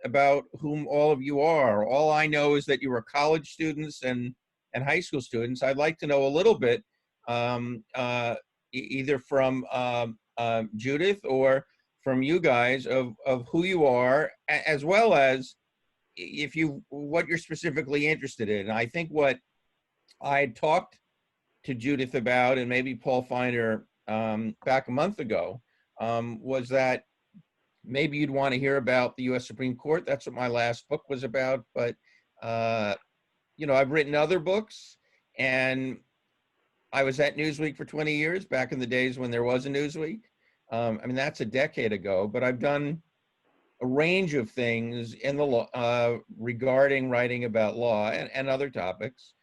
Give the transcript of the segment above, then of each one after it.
about whom all of you are. All I know is that you were college students and high school students. I'd like to know a little bit, either from Judith or from you guys of who you are, as well as what you're specifically interested in. I think what I had talked to Judith about, and maybe Paul Feiner back a month ago, was that maybe you'd want to hear about the U.S. Supreme Court. That's what my last book was about. But, I've written other books, and I was at Newsweek for 20 years, back in the days when there was a Newsweek. That's a decade ago, but I've done a range of things in the law, regarding writing about law and other topics.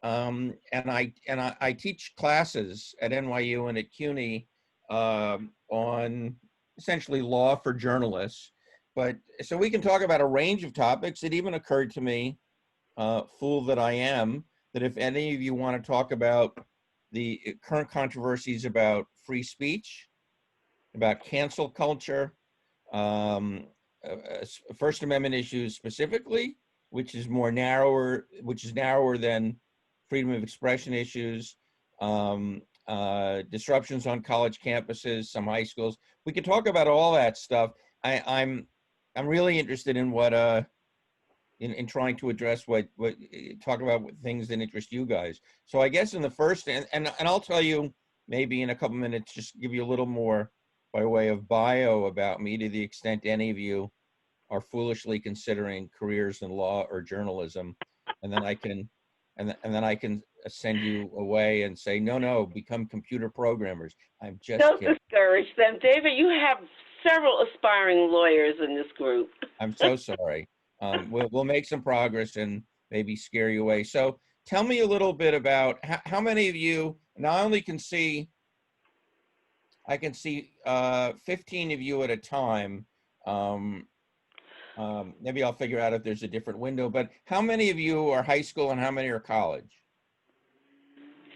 And I teach classes at NYU and at CUNY on essentially law for journalists. But so we can talk about a range of topics. It even occurred to me, fool that I am, that if any of you want to talk about the current controversies about free speech, about cancel culture, First Amendment issues specifically, which is narrower than freedom of expression issues, disruptions on college campuses, some high schools. We could talk about all that stuff. I'm really interested in what in trying to address talk about things that interest you guys. So I guess in the first, and I'll tell you maybe in a couple minutes, just give you a little more by way of bio about me, to the extent any of you are foolishly considering careers in law or journalism, and then I can send you away and say, no, become computer programmers. I'm just Don't kidding. discourage them, David. You have several aspiring lawyers in this group. I'm so sorry. We'll make some progress and maybe scare you away. So tell me a little bit about how many of you, and I can see 15 of you at a time. Maybe I'll figure out if there's a different window, but how many of you are high school and how many are college?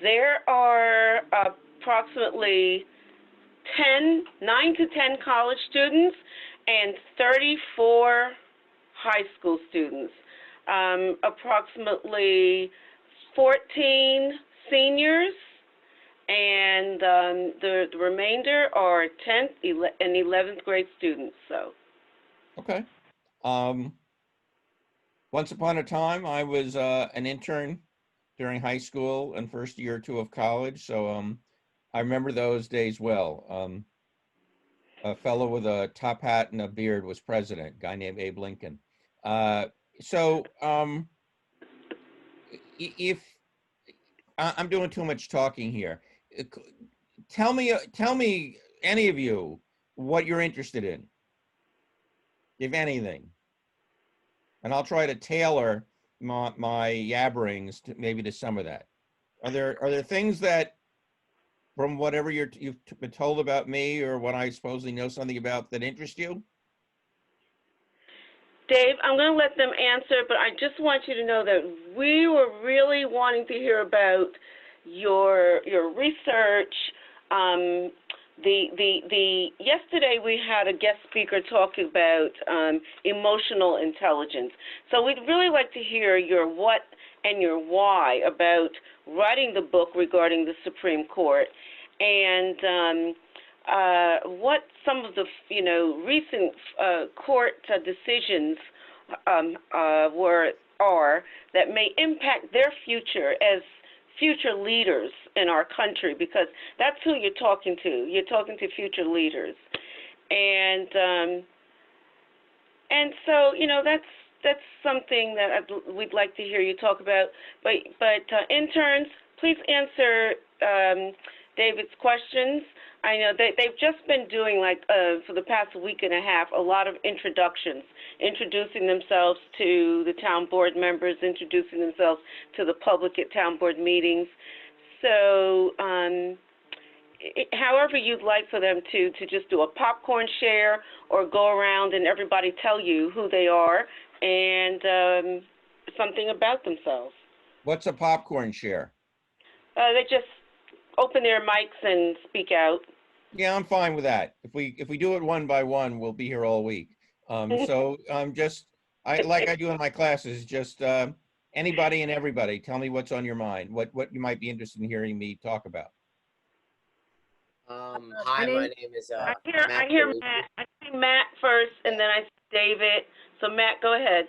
There are approximately 9 to 10 college students and 34 high school students. Approximately 14 seniors, and the remainder are 10th and 11th grade students. So. Okay. Once upon a time, I was an intern during high school and first year or two of college. So I remember those days well. A fellow with a top hat and a beard was president, a guy named Abe Lincoln. If I'm doing too much talking here, tell me, any of you, what you're interested in, if anything, and I'll try to tailor my yabberings to some of that. Are there things that, from whatever you've been told about me or what I supposedly know something about, that interest you? Dave, I'm going to let them answer, but I just want you to know that we were really wanting to hear about your research. Yesterday we had a guest speaker talking about emotional intelligence. So we'd really like to hear your what and your why about writing the book regarding the Supreme Court, and what some of the recent court decisions are that may impact their future as future leaders in our country, because that's who you're talking to. You're talking to future leaders, and so that's something that we'd like to hear you talk about. But interns, please answer David's questions. I know they've just been doing, for the past week and a half, a lot of introductions, introducing themselves to the town board members, introducing themselves to the public at town board meetings. So however you'd like for them to just do a popcorn share or go around and everybody tell you who they are and something about themselves. What's a popcorn share? They just open their mics and speak out. Yeah, I'm fine with that. If we do it one by one, we'll be here all week. So just like I do in my classes, just anybody and everybody, tell me what's on your mind, what you might be interested in hearing me talk about. Hi, my name is I Matt hear Palucci. Matt. I see Matt first, and then I see David. So Matt, go ahead.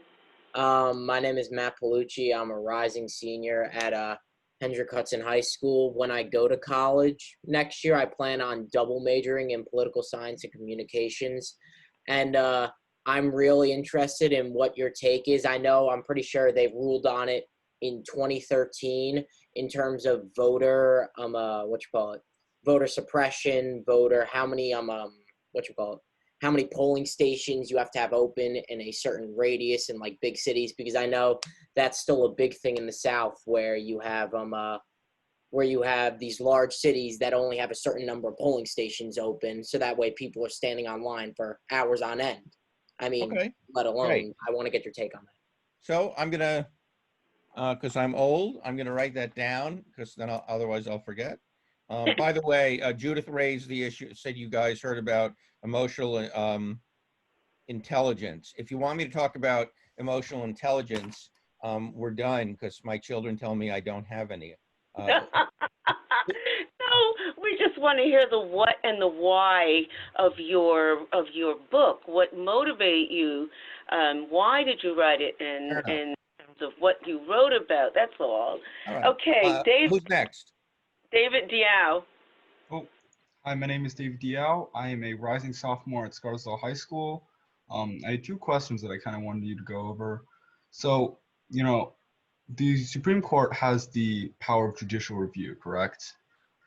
My name is Matt Palucci. I'm a rising senior at Hendrick Hudson High School. When I go to college next year, I plan on double majoring in political science and communications. And I'm really interested in what your take is. I'm pretty sure they ruled on it in 2013 in terms of voter suppression, how many how many polling stations you have to have open in a certain radius in like big cities, because I know that's still a big thing in the South where you have these large cities that only have a certain number of polling stations open, so that way people are standing online for hours on end. I mean, Okay, let alone, great. I want to get your take on that. So I'm gonna, because I'm old, I'm gonna write that down because then otherwise I'll forget. By the way, Judith raised the issue, said you guys heard about emotional intelligence. If you want me to talk about emotional intelligence, we're done because my children tell me I don't have any. No, we just want to hear the what and the why of your book. What motivated you? Why did you write it? And in terms of what you wrote about. That's all. All right. Okay, Who's next? David Diao. Oh, hi, my name is Dave Diao. I am a rising sophomore at Scarsdale High School. I had two questions that I kind of wanted you to go over. So, the Supreme Court has the power of judicial review, correct?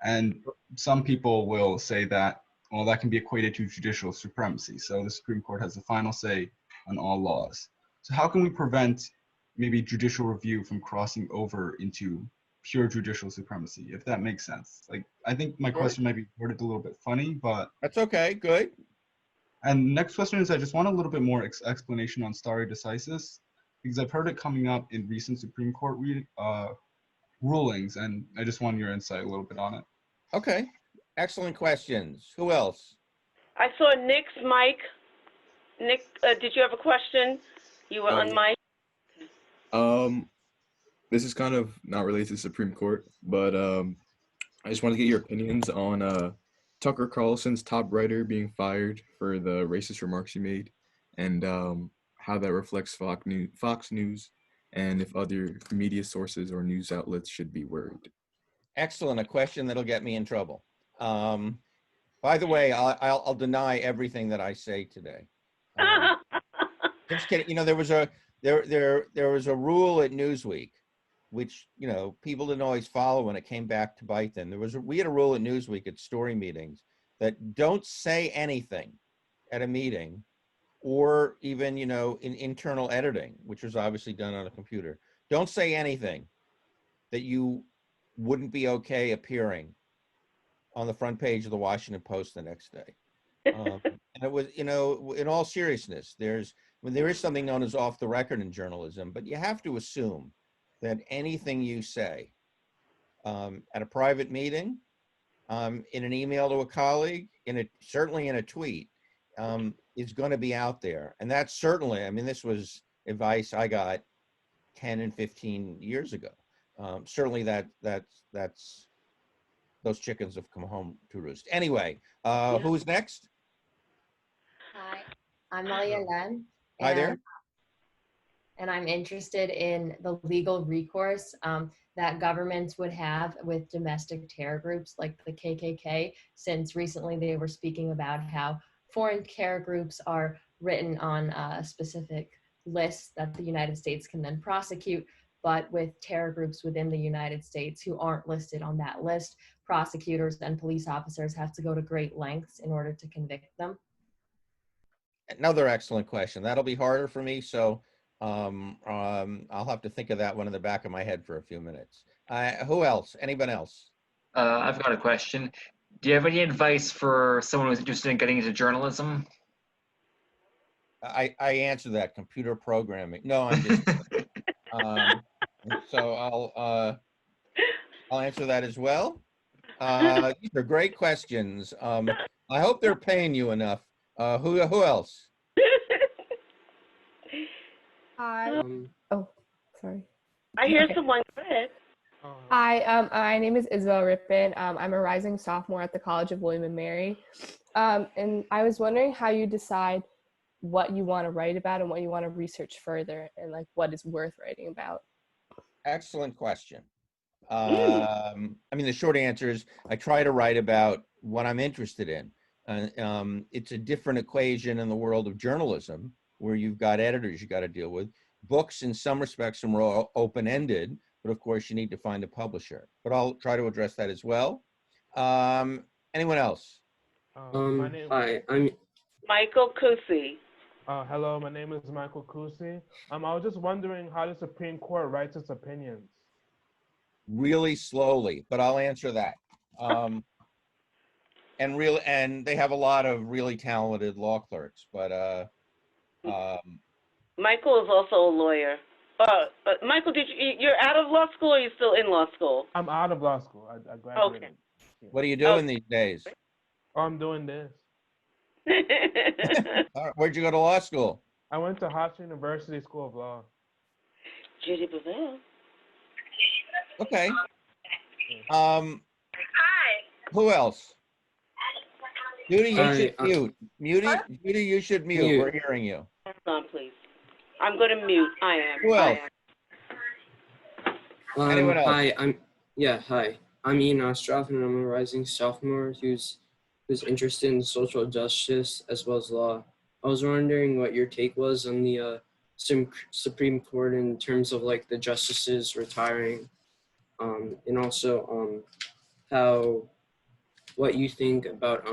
And some people will say that, well, that can be equated to judicial supremacy. So the Supreme Court has the final say on all laws. So how can we prevent maybe judicial review from crossing over into pure judicial supremacy, if that makes sense? Like, I think my question might be worded a little bit funny, but That's okay. Good. And next question is, I just want a little bit more explanation on stare decisis, because I've heard it coming up in recent Supreme Court rulings, and I just want your insight a little bit on it. Okay. Excellent questions. Who else? I saw Nick's mic. Nick, did you have a question? You were on mic. This is kind of not related to the Supreme Court, but I just want to get your opinions on Tucker Carlson's top writer being fired for the racist remarks he made, and how that reflects Fox News, and if other media sources or news outlets should be worried. Excellent. A question that'll get me in trouble. By the way, I'll deny everything that I say today. Just kidding. There was a rule at Newsweek, which people didn't always follow when it came back to bite them. We had a rule at Newsweek at story meetings that don't say anything at a meeting, or even in internal editing, which was obviously done on a computer. Don't say anything that you wouldn't be okay appearing on the front page of the Washington Post the next day. And it was, in all seriousness, there is something known as off the record in journalism, but you have to assume that anything you say at a private meeting, in an email to a colleague, certainly in a tweet, is going to be out there. And that's certainly, this was advice I got 10 and 15 years ago. Certainly that's those chickens have come home to roost. Anyway, who's next? Hi, I'm Malia Len. Hi there. And I'm interested in the legal recourse that governments would have with domestic terror groups like the KKK, since recently they were speaking about how foreign terror groups are written on specific lists that the United States can then prosecute. But with terror groups within the United States who aren't listed on that list, prosecutors and police officers have to go to great lengths in order to convict them. Another excellent question. That'll be harder for me, so I'll have to think of that one in the back of my head for a few minutes. Who else? Anyone else? I've got a question. Do you have any advice for someone who's interested in getting into journalism? I answer that, computer programming. No, I'm just so I'll answer that as well. These are great questions. I hope they're paying you enough. Who else? Hi. Oh, sorry. I hear Okay. someone. Go ahead. Hi. My name is Isabel Rippin. I'm a rising sophomore at the College of William and Mary. And I was wondering how you decide what you want to write about and what you want to research further, and like what is worth writing about. Excellent question. I mean, the short answer is I try to write about what I'm interested in. It's a different equation in the world of journalism, where you've got editors you got to deal with. Books, in some respects, are more open-ended, but of course, you need to find a publisher. But I'll try to address that as well. Anyone else? Hi, I'm Michael Kusi. hello, my name is Michael Kusi. I was just wondering how the Supreme Court writes its opinions. Really slowly, but I'll answer that. And they have a lot of really talented law clerks, but Michael is also a lawyer. Michael, you're out of law school or you're still in law school? I'm out of law school. I graduated. Okay. what are you doing these days? I'm doing this. All right, where'd you go to law school? I went to Hofstra University School of Law. Judy Bavell. Okay. Who else? Judy, you should mute. Judy, you should mute. Mute. We're hearing you. Hold on, please. I'm going to mute. I am. Who else? Anyone else? Hi. I'm Ian Ostroff, and I'm a rising sophomore who's interested in social justice as well as law. I was wondering what your take was on the Supreme Court in terms of like the justices retiring, and also what you think about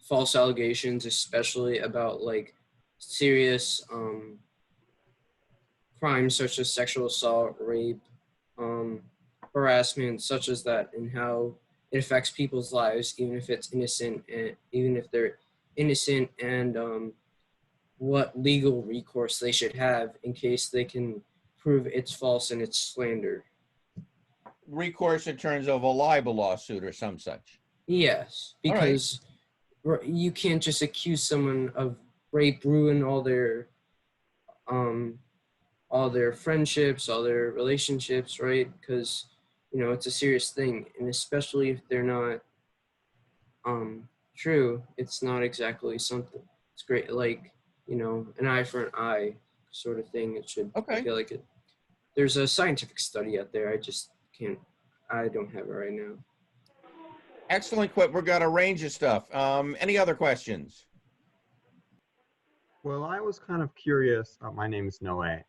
false allegations, especially about like serious crimes such as sexual assault, rape, harassment, such as that, and how it affects people's lives, even if it's innocent, and even if they're innocent, and what legal recourse they should have in case they can prove it's false and it's slander. Recourse in terms of a libel lawsuit or some such. Yes, because you can't just accuse someone of rape, ruin all their friendships, all their relationships, right? Because it's a serious thing, and especially if they're not true, it's not exactly something. It's great, like an eye for an eye sort of thing. It should. Okay. I feel like it. There's a scientific study out there. I just can't. I don't have it right now. Excellent. We've got a range of stuff. Any other questions? Well, I was kind of curious. My name is Noé.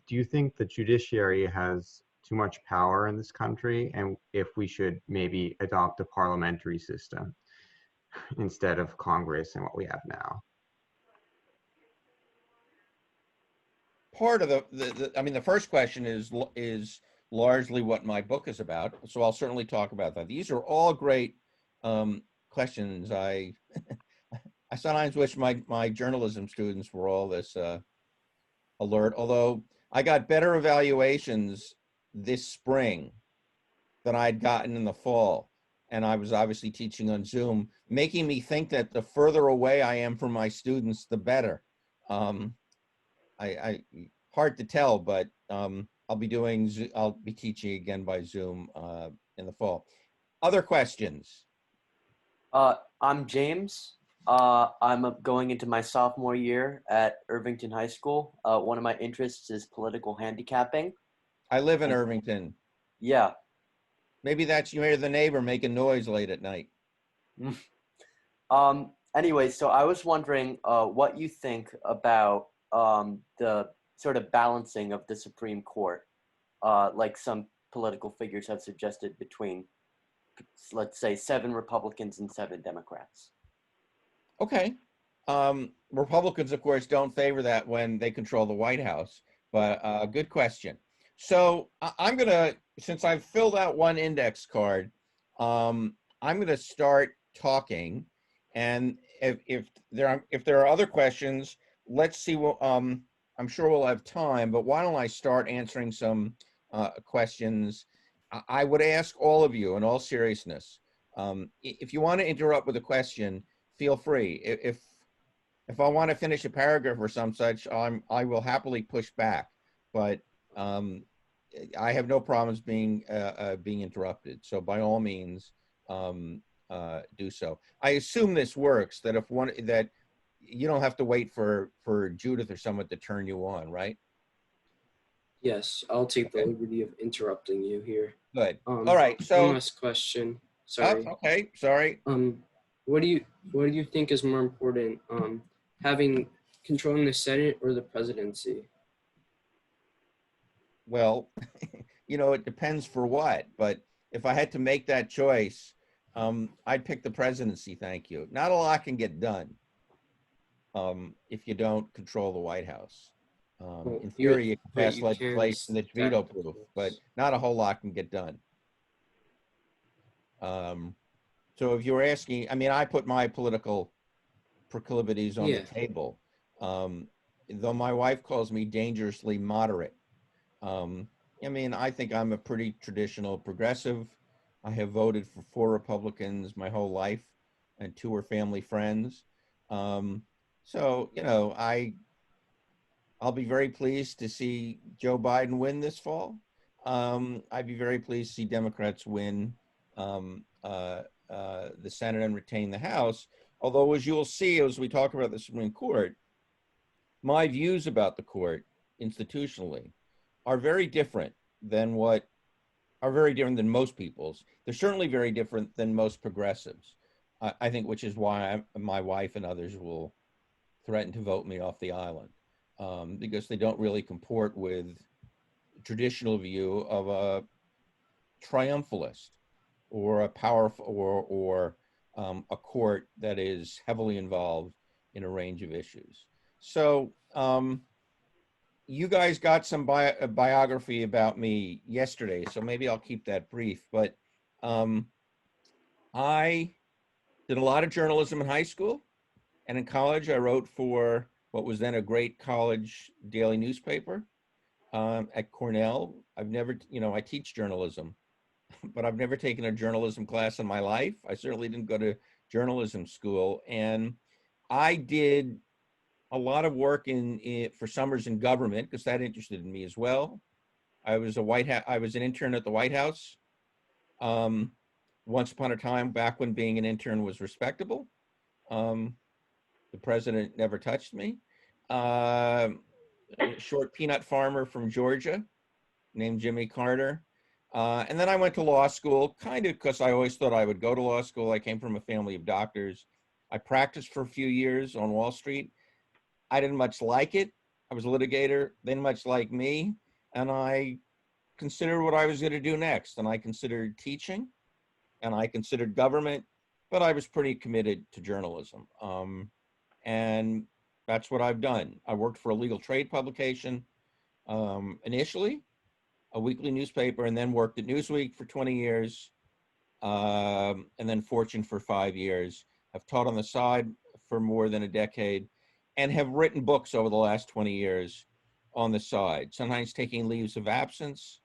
Do you think the judiciary has too much power in this country, and if we should maybe adopt a parliamentary system instead of Congress and what we have now? Part of the first question is largely what my book is about, so I'll certainly talk about that. These are all great questions. I sometimes wish my journalism students were all this alert, although I got better evaluations this spring than I'd gotten in the fall, and I was obviously teaching on Zoom, making me think that the further away I am from my students, the better. I hard to tell, but I'll be teaching again by Zoom in the fall. Other questions? I'm James. I'm going into my sophomore year at Irvington High School. One of my interests is political handicapping. I live in Irvington. Yeah. Maybe that's you hear the neighbor making noise late at night. Anyway, so I was wondering what you think about the sort of balancing of the Supreme Court, like some political figures have suggested, between, let's say, 7 Republicans and 7 Democrats. Okay. Republicans, of course, don't favor that when they control the White House, but good question. So I'm going to, since I've filled out one index card, I'm going to start talking. And if there are other questions, let's see. I'm sure we'll have time, but why don't I start answering some questions? I would ask all of you, in all seriousness, if you want to interrupt with a question, feel free. if I want to finish a paragraph or some such, I will happily push back, but I have no problems being interrupted. So by all means, do so. I assume this works. That if one that you don't have to wait for Judith or someone to turn you on, right? Yes, I'll take the Okay. liberty of interrupting you here. Good. All right. So one last question. Sorry. okay. Sorry. What do you think is more important? Having controlling the Senate or the presidency? Well, it depends for what. But if I had to make that choice, I'd pick the presidency. Thank you. Not a lot can get done if you don't control the White House. In theory, you can pass legislation that's veto proof, but not a whole lot can get done. So if you're asking, I mean, I put my political proclivities on the table. Though my wife calls me dangerously moderate. I mean, I think I'm a pretty traditional progressive. I have voted for 4 Republicans my whole life, and 2 are family friends. So, I'll be very pleased to see Joe Biden win this fall. I'd be very pleased to see Democrats win the Senate and retain the House. Although, as you'll see, as we talk about the Supreme Court, my views about the court institutionally are very different than most people's. They're certainly very different than most progressives. I think, which is why my wife and others will threaten to vote me off the island, because they don't really comport with the traditional view of a triumphalist or a powerful or a court that is heavily involved in a range of issues. So you guys got some biography about me yesterday, so maybe I'll keep that brief. But I did a lot of journalism in high school, and in college I wrote for what was then a great college daily newspaper at Cornell. I've never, I teach journalism, but I've never taken a journalism class in my life. I certainly didn't go to journalism school, and I did a lot of work for summers in government because that interested me as well. I was an intern at the White House once upon a time, back when being an intern was respectable. The president never touched me. A short peanut farmer from Georgia named Jimmy Carter. And then I went to law school, kind of because I always thought I would go to law school. I came from a family of doctors. I practiced for a few years on Wall Street. I didn't much like it. I was a litigator, they didn't much like me. And I considered what I was going to do next. And I considered teaching, and I considered government, but I was pretty committed to journalism. And that's what I've done. I worked for a legal trade publication initially, a weekly newspaper, and then worked at Newsweek for 20 years, and then Fortune for 5 years. I've taught on the side for more than a decade, and have written books over the last 20 years on the side, sometimes taking leaves of absence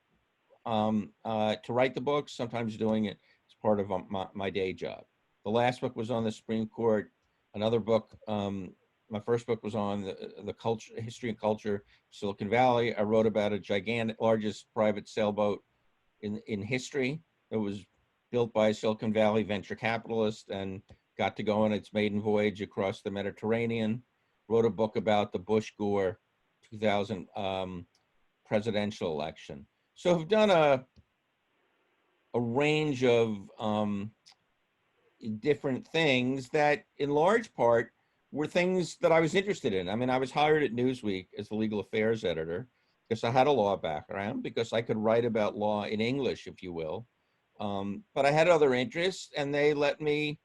to write the books, sometimes doing it as part of my day job. The last book was on the Supreme Court. Another book, my first book was on the history and culture of Silicon Valley. I wrote about a largest private sailboat in history that was built by a Silicon Valley venture capitalist and got to go on its maiden voyage across the Mediterranean. Wrote a book about the Bush-Gore 2000 presidential election. So I've done a range of different things that in large part were things that I was interested in. I mean, I was hired at Newsweek as the legal affairs editor because I had a law background, because I could write about law in English, if you will. But I had other interests, and they let me,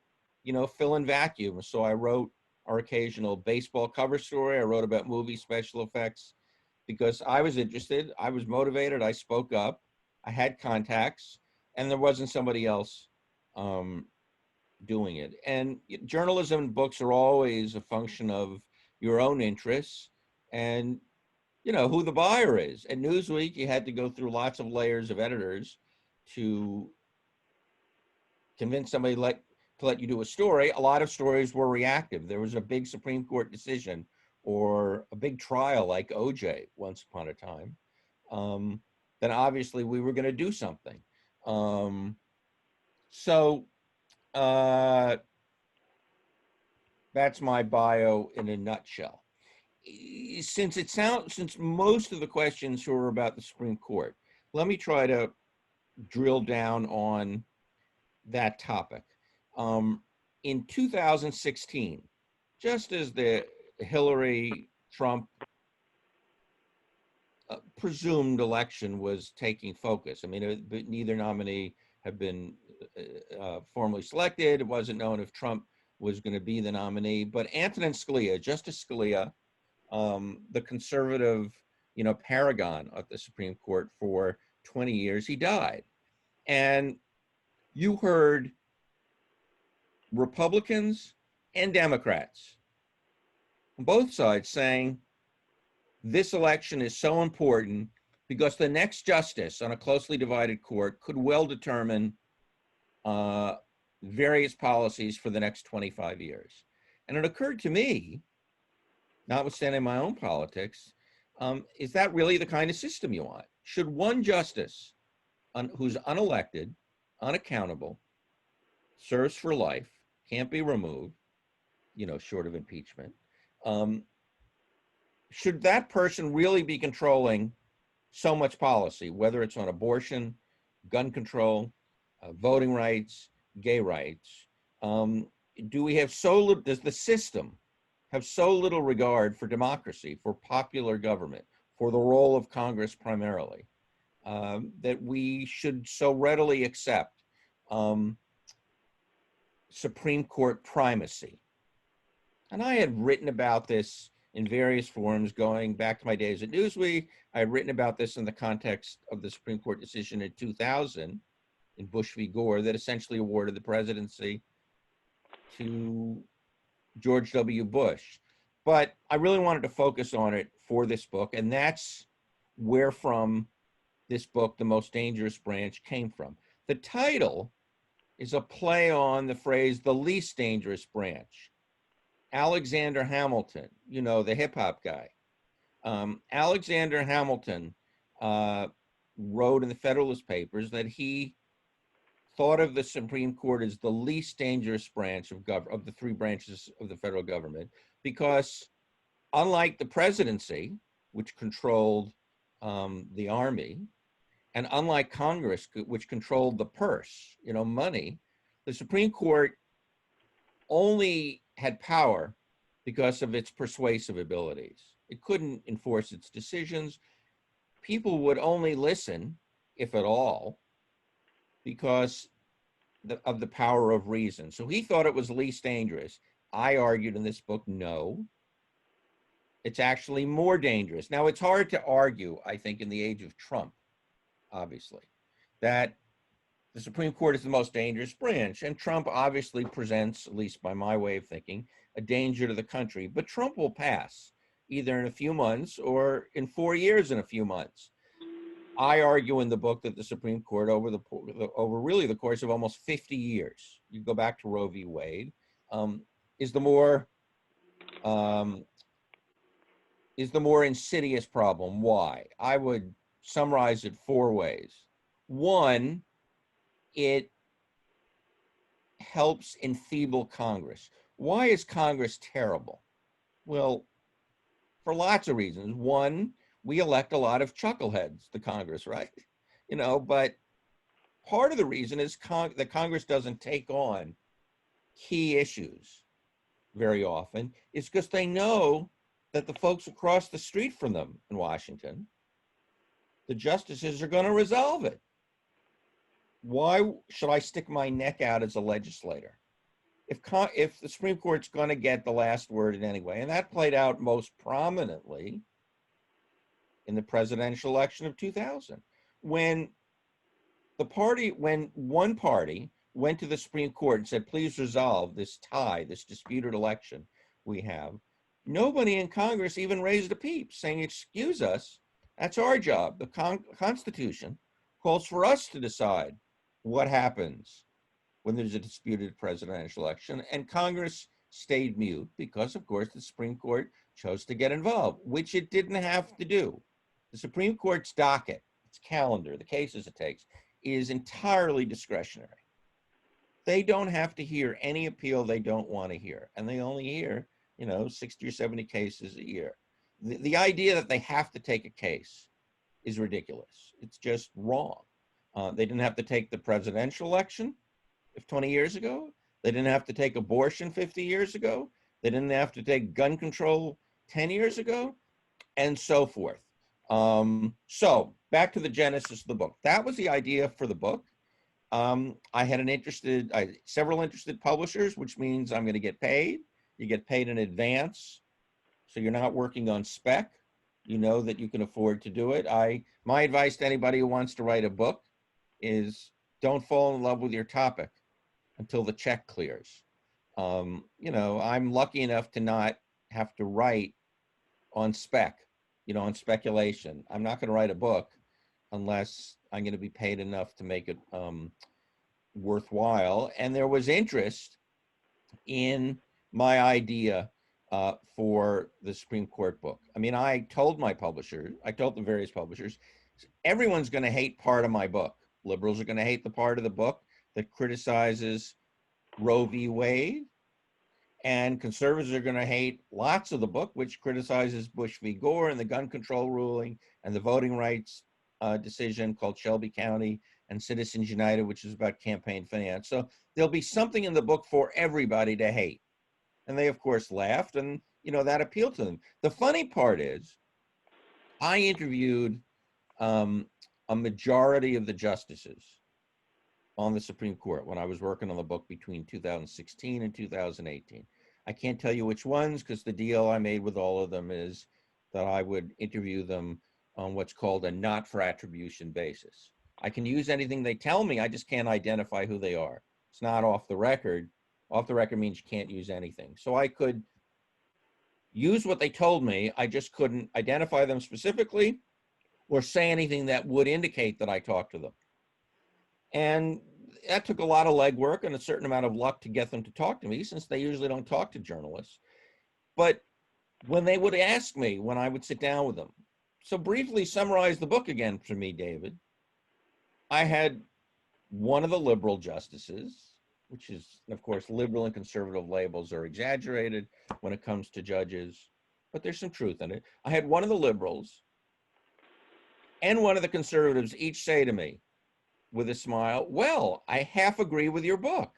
fill in vacuums. So I wrote our occasional baseball cover story. I wrote about movie special effects because I was interested, I was motivated, I spoke up, I had contacts, and there wasn't somebody else doing it. And journalism and books are always a function of your own interests and who the buyer is. At Newsweek, you had to go through lots of layers of editors to convince somebody to to let you do a story, a lot of stories were reactive. There was a big Supreme Court decision or a big trial like OJ once upon a time. Then obviously we were going to do something. So that's my bio in a nutshell. Since most of the questions were about the Supreme Court, let me try to drill down on that topic. In 2016, just as the Hillary-Trump presumed election was taking focus, I mean, neither nominee had been formally selected. It wasn't known if Trump was going to be the nominee, but Antonin Scalia, Justice Scalia, the conservative, paragon of the Supreme Court for 20 years, he died. And you heard Republicans and Democrats on both sides saying this election is so important because the next justice on a closely divided court could well determine various policies for the next 25 years. And it occurred to me, notwithstanding my own politics, is that really the kind of system you want? Should one justice who's unelected, unaccountable, serves for life, can't be removed, short of impeachment, should that person really be controlling so much policy, whether it's on abortion, gun control, voting rights, gay rights? Do we have does the system have so little regard for democracy, for popular government, for the role of Congress primarily, that we should so readily accept Supreme Court primacy? And I had written about this in various forums going back to my days at Newsweek. I had written about this in the context of the Supreme Court decision in 2000 in Bush v. Gore that essentially awarded the presidency to George W. Bush. But I really wanted to focus on it for this book, and that's where from this book, The Most Dangerous Branch, came from. The title is a play on the phrase, the least dangerous branch. Alexander Hamilton, the hip hop guy. Alexander Hamilton wrote in the Federalist Papers that he thought of the Supreme Court as the least dangerous branch of the three branches of the federal government, because unlike the presidency, which controlled the army, and unlike Congress, which controlled the purse, money, the Supreme Court only had power because of its persuasive abilities. It couldn't enforce its decisions. People would only listen, if at all, because of the power of reason. So he thought it was least dangerous. I argued in this book, no, it's actually more dangerous. Now, it's hard to argue, I think, in the age of Trump, obviously, that the Supreme Court is the most dangerous branch. And Trump obviously presents, at least by my way of thinking, a danger to the country. But Trump will pass either in a few months or in 4 years in a few months. I argue in the book that the Supreme Court over really the course of almost 50 years, you go back to Roe v. Wade, is the more insidious problem. Why? I would summarize it 4 ways. One, it helps enfeeble Congress. Why is Congress terrible? Well, for lots of reasons. One, we elect a lot of chuckleheads to Congress, right? But part of the reason is that Congress doesn't take on key issues very often is because they know that the folks across the street from them in Washington, the justices, are going to resolve it. Why should I stick my neck out as a legislator? If the Supreme Court's going to get the last word in any way, and that played out most prominently in the presidential election of 2000, when one party went to the Supreme Court and said, please resolve this disputed election we have, nobody in Congress even raised a peep, saying, excuse us, that's our job. The Constitution calls for us to decide what happens when there's a disputed presidential election, and Congress stayed mute because, of course, the Supreme Court chose to get involved, which it didn't have to do. The Supreme Court's docket, its calendar, the cases it takes, is entirely discretionary. They don't have to hear any appeal they don't want to hear, and they only hear, 60 or 70 cases a year. The idea that they have to take a case is ridiculous. It's just wrong. They didn't have to take the presidential election 20 years ago. They didn't have to take abortion 50 years ago. They didn't have to take gun control 10 years ago, and so forth. So back to the genesis of the book. That was the idea for the book. I had several interested publishers, which means I'm going to get paid. You get paid in advance, so you're not working on spec. You know that you can afford to do it. My advice to anybody who wants to write a book is don't fall in love with your topic until the check clears. I'm lucky enough to not have to write on spec, on speculation. I'm not going to write a book unless I'm going to be paid enough to make it worthwhile. And there was interest in my idea for the Supreme Court book. I mean, I told the various publishers, everyone's going to hate part of my book. Liberals are going to hate the part of the book that criticizes Roe v. Wade, and conservatives are going to hate lots of the book which criticizes Bush v. Gore and the gun control ruling and the voting rights decision called Shelby County, and Citizens United, which is about campaign finance. So there'll be something in the book for everybody to hate. And they, of course, laughed, and that appealed to them. The funny part is, I interviewed a majority of the justices on the Supreme Court when I was working on the book between 2016 and 2018. I can't tell you which ones, because the deal I made with all of them is that I would interview them on what's called a not for attribution basis. I can use anything they tell me, I just can't identify who they are. It's not off the record. Off the record means you can't use anything. So I could use what they told me, I just couldn't identify them specifically or say anything that would indicate that I talked to them. And that took a lot of legwork and a certain amount of luck to get them to talk to me, since they usually don't talk to journalists. But when they would ask me, when I would sit down with them, so briefly summarize the book again for me, David. I had one of the liberal justices, which is, of course, liberal and conservative labels are exaggerated when it comes to judges, but there's some truth in it. I had one of the liberals and one of the conservatives each say to me with a smile, well, I half agree with your book.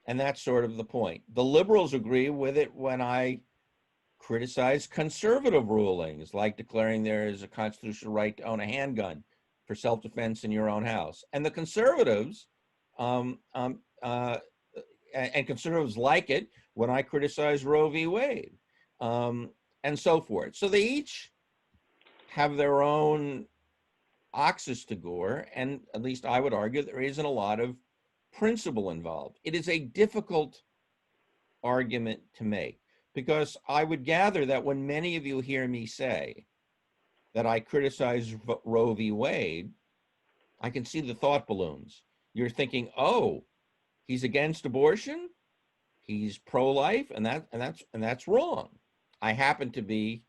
And that's sort of the point. The liberals agree with it when I criticize conservative rulings, like declaring there is a constitutional right to own a handgun for self-defense in your own house. And the conservatives, and conservatives like it when I criticize Roe v. Wade, and so forth. So they each have their own oxes to gore, and at least I would argue there isn't a lot of principle involved. It is a difficult argument to make, because I would gather that when many of you hear me say that I criticize Roe v. Wade, I can see the thought balloons. You're thinking, oh, he's against abortion, he's pro-life, and that's wrong. I happen to be,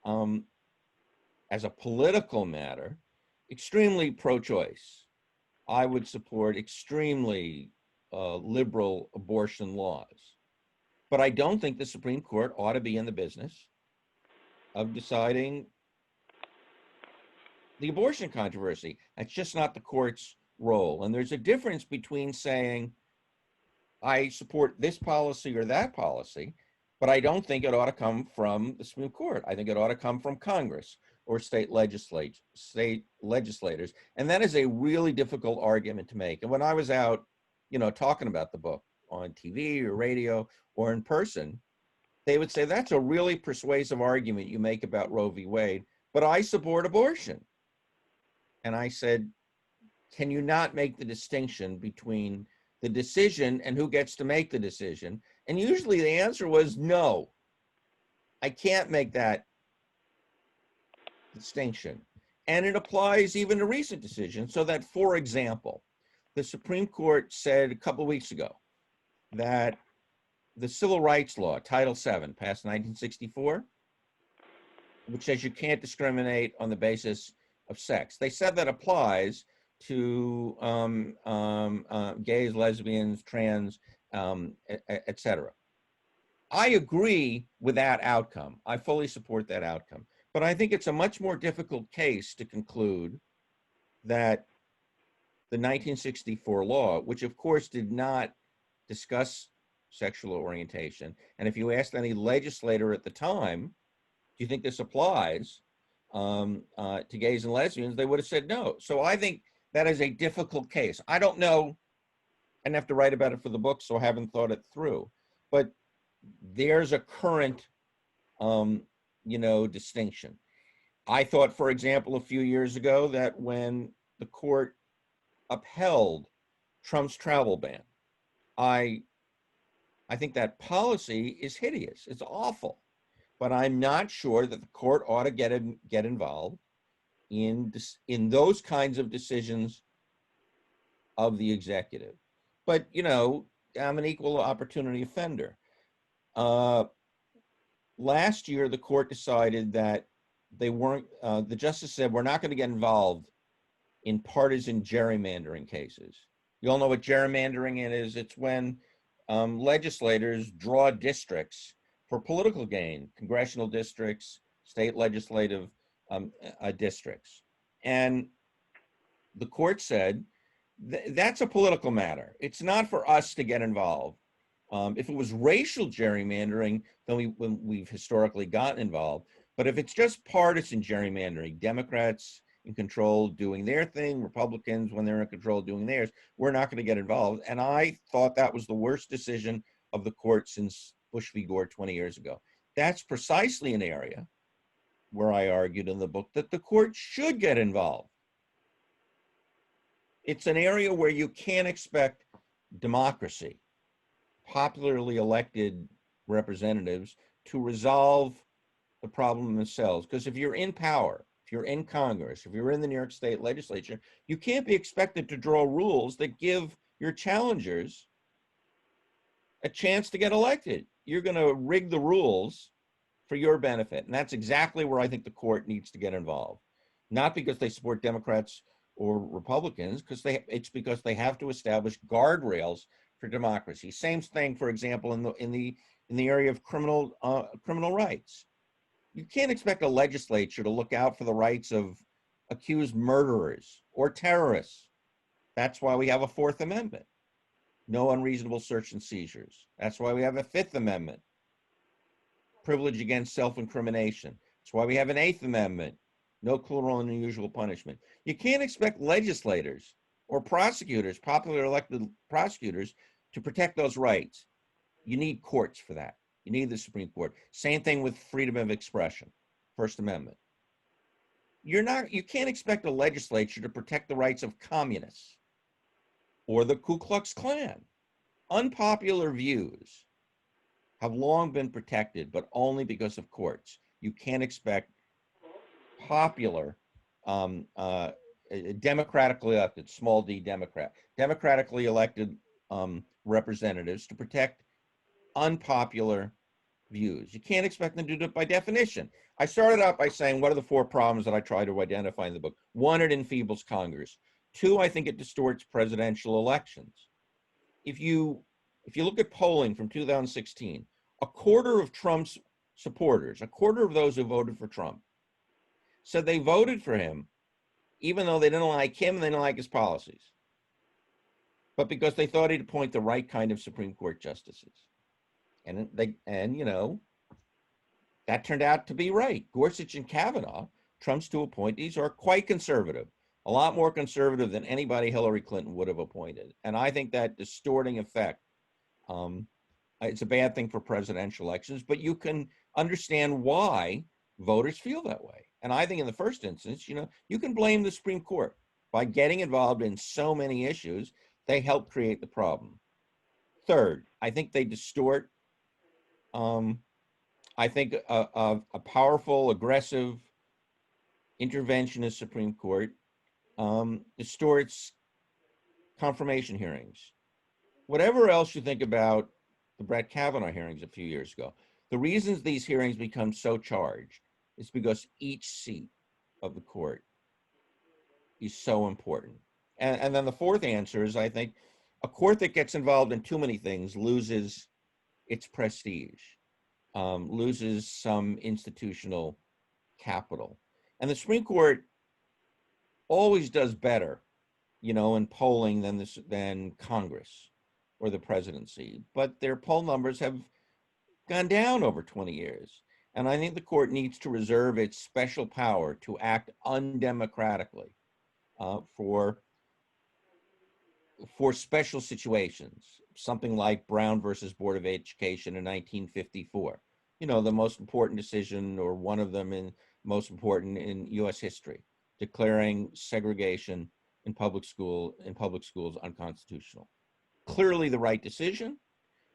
as a political matter, extremely pro-choice. I would support extremely liberal abortion laws. But I don't think the Supreme Court ought to be in the business of deciding the abortion controversy. That's just not the court's role. And there's a difference between saying, I support this policy or that policy, but I don't think it ought to come from the Supreme Court. I think it ought to come from Congress or state legislators. And that is a really difficult argument to make. And when I was out, talking about the book on TV or radio or in person, they would say, that's a really persuasive argument you make about Roe v. Wade, but I support abortion. And I said, can you not make the distinction between the decision and who gets to make the decision? And usually the answer was no, I can't make that distinction. And it applies even to recent decisions, so that, for example, the Supreme Court said a couple of weeks ago that the Civil Rights Law, Title VII, passed in 1964, which says you can't discriminate on the basis of sex. They said that applies to gays, lesbians, trans, etc. I agree with that outcome. I fully support that outcome. But I think it's a much more difficult case to conclude that the 1964 law, which of course did not discuss sexual orientation, and if you asked any legislator at the time, do you think this applies to gays and lesbians, they would have said no. So I think that is a difficult case. I don't know, I didn't have to write about it for the book, so I haven't thought it through. But there's a current, distinction. I thought, for example, a few years ago that when the court upheld Trump's travel ban, I think that policy is hideous. It's awful. But I'm not sure that the court ought to get involved in those kinds of decisions of the executive. But, I'm an equal opportunity offender. Last year, the court decided that they weren't, the justice said, we're not going to get involved in partisan gerrymandering cases. You all know what gerrymandering is. It's when legislators draw districts for political gain, congressional districts, state legislative districts. And the court said, that's a political matter. It's not for us to get involved. If it was racial gerrymandering, then we've historically gotten involved. But if it's just partisan gerrymandering, Democrats in control doing their thing, Republicans, when they're in control, doing theirs, we're not going to get involved. And I thought that was the worst decision of the court since Bush v. Gore 20 years ago. That's precisely an area where I argued in the book that the court should get involved. It's an area where you can't expect democracy, popularly elected representatives, to resolve the problem themselves. Because if you're in power, if you're in Congress, if you're in the New York State legislature, you can't be expected to draw rules that give your challengers a chance to get elected. You're going to rig the rules for your benefit. And that's exactly where I think the court needs to get involved. Not because they support Democrats or Republicans, it's because they have to establish guardrails for democracy. Same thing, for example, in the area of criminal rights. You can't expect a legislature to look out for the rights of accused murderers or terrorists. That's why we have a Fourth Amendment. No unreasonable search and seizures. That's why we have a Fifth Amendment. Privilege against self-incrimination. That's why we have an Eighth Amendment. No cruel and unusual punishment. You can't expect legislators or prosecutors, popular elected prosecutors, to protect those rights. You need courts for that. You need the Supreme Court. Same thing with freedom of expression, First Amendment. You can't expect a legislature to protect the rights of communists or the Ku Klux Klan. Unpopular views have long been protected, but only because of courts. You can't expect popular, democratically elected, small d Democrat, democratically elected representatives to protect unpopular views. You can't expect them to do it by definition. I started out by saying, what are the four problems that I try to identify in the book? One, it enfeebles Congress. Two, I think it distorts presidential elections. If you look at polling from 2016, a quarter of Trump's supporters, a quarter of those who voted for Trump, said they voted for him even though they didn't like him and they didn't like his policies, but because they thought he'd appoint the right kind of Supreme Court justices. And that turned out to be right. Gorsuch and Kavanaugh, Trump's two appointees, are quite conservative, a lot more conservative than anybody Hillary Clinton would have appointed. And I think that distorting effect, it's a bad thing for presidential elections, but you can understand why voters feel that way. And I think in the first instance, you can blame the Supreme Court. By getting involved in so many issues, they help create the problem. Third, I think they distort, I think a powerful, aggressive, interventionist Supreme Court distorts confirmation hearings, whatever else you think about the Brett Kavanaugh hearings a few years ago, the reasons these hearings become so charged is because each seat of the court is so important. And then the fourth answer is, I think, a court that gets involved in too many things loses its prestige, loses some institutional capital. And the Supreme Court always does better, in polling than Congress or the presidency, but their poll numbers have gone down over 20 years. And I think the court needs to reserve its special power to act undemocratically for special situations, something like Brown versus Board of Education in 1954. The most important decision, or one of them most important in U.S. history, declaring segregation in public schools unconstitutional. Clearly the right decision.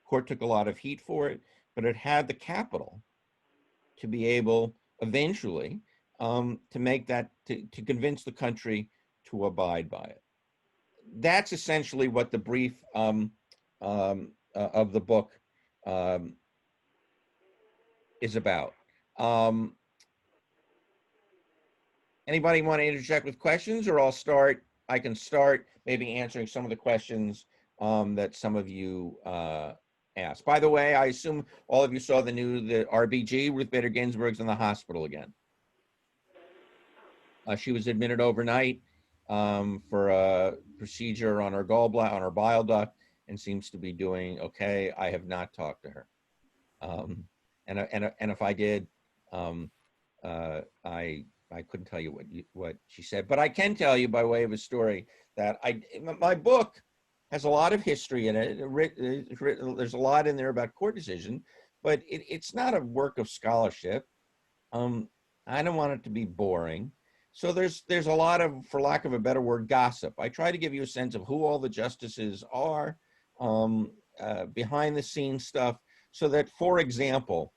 Court took a lot of heat for it, but it had the capital to be able eventually to make that, to convince the country to abide by it. That's essentially what the brief of the book is about. Anybody want to interject with questions, or I can start maybe answering some of the questions that some of you asked. By the way, I assume all of you saw the RBG, Ruth Bader Ginsburg's in the hospital again. She was admitted overnight for a procedure on her gallbladder, on her bile duct, and seems to be doing okay. I have not talked to her, and if I did, I couldn't tell you what she said, but I can tell you by way of a story that my book has a lot of history in it. There's a lot in there about court decision, but it's not a work of scholarship. I don't want it to be boring. So there's a lot of, for lack of a better word, gossip. I try to give you a sense of who all the justices are, behind the scenes stuff, so that, for example,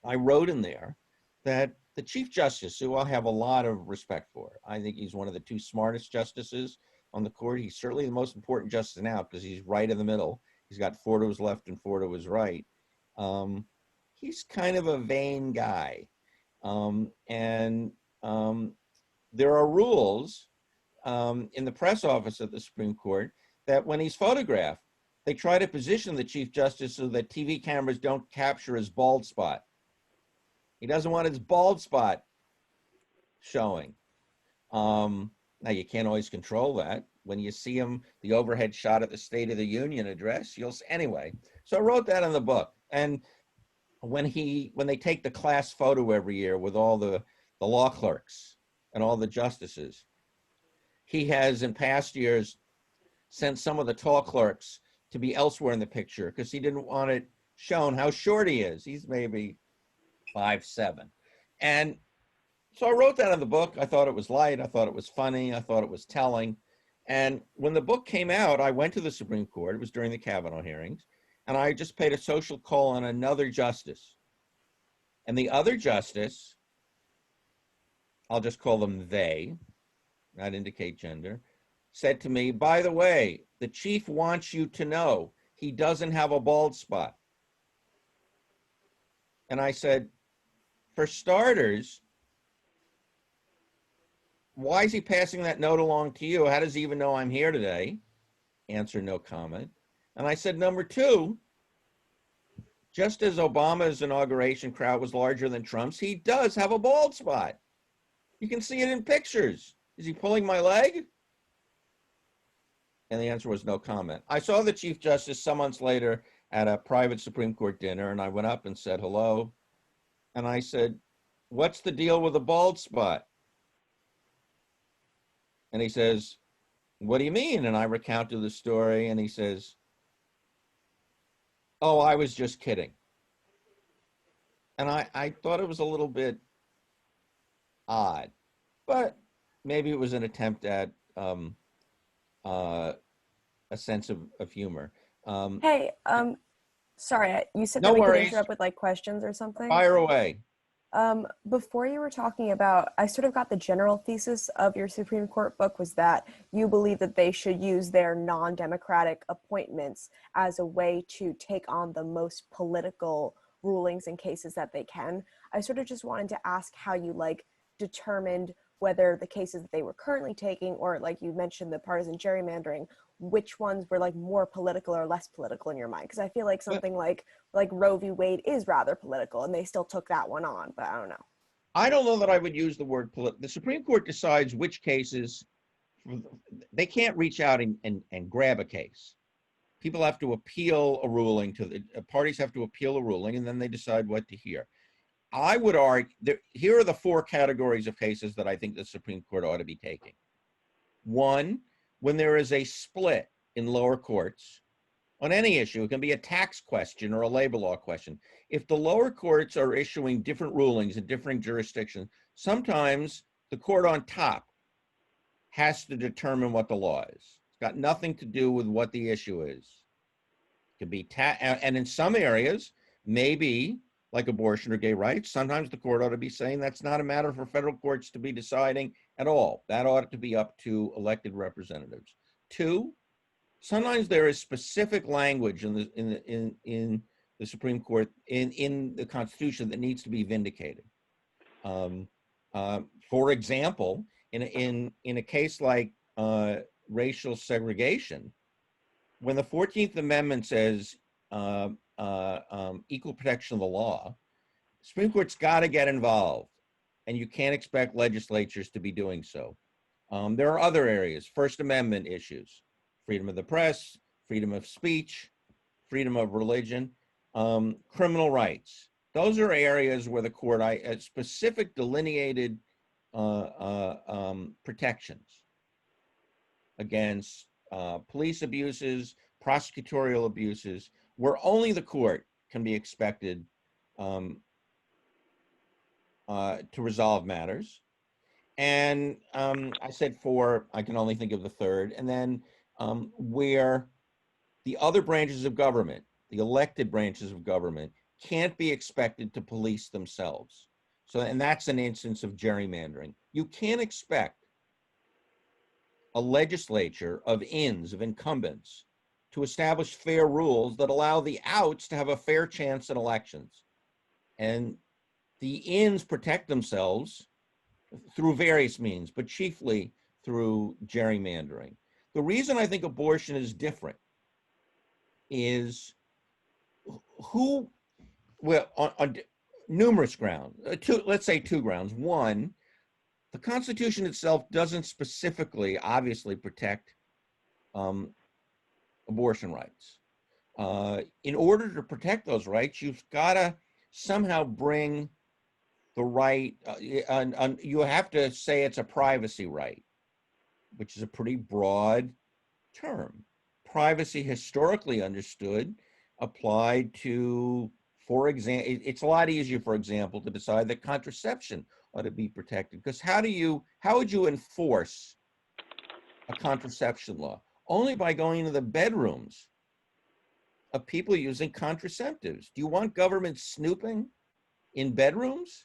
I wrote in there that the Chief Justice, who I have a lot of respect for, I think he's one of the two smartest justices on the court. He's certainly the most important justice now because he's right in the middle. He's got 4 to his left and 4 to his right. He's kind of a vain guy. There are rules in the press office of the Supreme Court that when he's photographed, they try to position the Chief Justice so that TV cameras don't capture his bald spot. He doesn't want his bald spot showing. Now, you can't always control that. When you see him, the overhead shot at the State of the Union address, anyway. So I wrote that in the book. And when they take the class photo every year with all the law clerks and all the justices, he has in past years sent some of the tall clerks to be elsewhere in the picture because he didn't want it shown how short he is. He's maybe 5'7". And so I wrote that in the book. I thought it was light. I thought it was funny. I thought it was telling. And when the book came out, I went to the Supreme Court. It was during the Kavanaugh hearings. And I just paid a social call on another justice. And the other justice, I'll just call them they, not indicate gender, said to me, by the way, the chief wants you to know he doesn't have a bald spot. And I said, for starters, why is he passing that note along to you? How does he even know I'm here today? Answer, no comment. And I said, number two, just as Obama's inauguration crowd was larger than Trump's, he does have a bald spot. You can see it in pictures. Is he pulling my leg? And the answer was no comment. I saw the Chief Justice some months later at a private Supreme Court dinner, and I went up and said hello. And I said, what's the deal with the bald spot? And he says, what do you mean? And I recounted the story, and he says, oh, I was just kidding. And I thought it was a little bit odd, but maybe it was an attempt at a sense of humor. Hey, sorry, you said No that we could worries. interrupt with like questions or something? Fire away. Before you were talking about, I sort of got the general thesis of your Supreme Court book was that you believe that they should use their non-democratic appointments as a way to take on the most political rulings and cases that they can. I sort of just wanted to ask how you determined whether the cases that they were currently taking, or like you mentioned, the partisan gerrymandering, which ones were more political or less political in your mind? Because I feel like something like Roe v. Wade is rather political, and they still took that one on, but I don't know. I don't know that I would use the word political. The Supreme Court decides which cases. They can't reach out and grab a case. People have to appeal a ruling to the parties have to appeal a ruling, and then they decide what to hear. I would argue that here are the 4 categories of cases that I think the Supreme Court ought to be taking. 1, when there is a split in lower courts on any issue. It can be a tax question or a labor law question. If the lower courts are issuing different rulings in different jurisdictions, sometimes the court on top has to determine what the law is. It's got nothing to do with what the issue is. It could be and in some areas, maybe like abortion or gay rights, sometimes the court ought to be saying that's not a matter for federal courts to be deciding at all. That ought to be up to elected representatives. 2, sometimes there is specific language in the Supreme Court in the Constitution that needs to be vindicated. For example, in a case like racial segregation, when the 14th Amendment says equal protection of the law, the Supreme Court's got to get involved, and you can't expect legislatures to be doing so. There are other areas, First Amendment issues, freedom of the press, freedom of speech, freedom of religion, criminal rights. Those are areas where the court specific delineated protections against police abuses, prosecutorial abuses, where only the court can be expected to resolve matters. And I said 4, I can only think of the 3rd. And then where the other branches of government, the elected branches of government, can't be expected to police themselves. So, and that's an instance of gerrymandering. You can't expect a legislature of incumbents, to establish fair rules that allow the outs to have a fair chance in elections. And the ins protect themselves through various means, but chiefly through gerrymandering. The reason I think abortion is different is on numerous grounds, let's say 2 grounds. 1, the Constitution itself doesn't specifically, obviously, protect abortion rights. In order to protect those rights, you've got to somehow bring the right, you have to say it's a privacy right, which is a pretty broad term. Privacy, historically understood, applied to, for example, it's a lot easier, for example, to decide that contraception ought to be protected, because how would you enforce a contraception law? Only by going into the bedrooms of people using contraceptives. Do you want government snooping in bedrooms?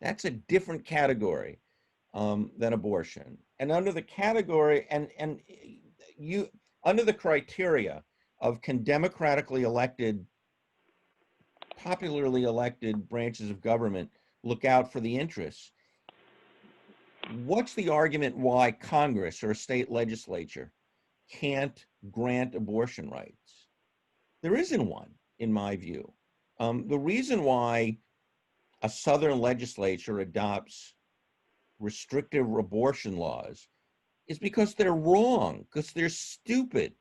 That's a different category than abortion. And under the category, under the criteria of can democratically elected, popularly elected branches of government look out for the interests, what's the argument why Congress or a state legislature can't grant abortion rights? There isn't one, in my view. The reason why a Southern legislature adopts restrictive abortion laws is because they're wrong, because they're stupid,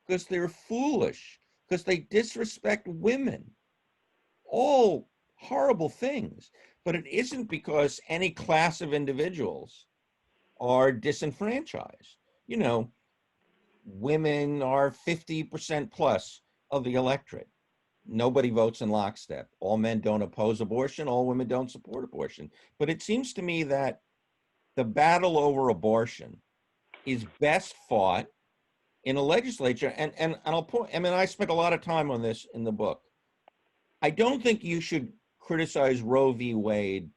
because they're foolish, because they disrespect women. All horrible things. But it isn't because any class of individuals are disenfranchised. You know, women are 50% plus of the electorate. Nobody votes in lockstep. All men don't oppose abortion. All women don't support abortion. But it seems to me that the battle over abortion is best fought in a legislature. And I'll point, I mean, I spent a lot of time on this in the book. I don't think you should criticize Roe v. Wade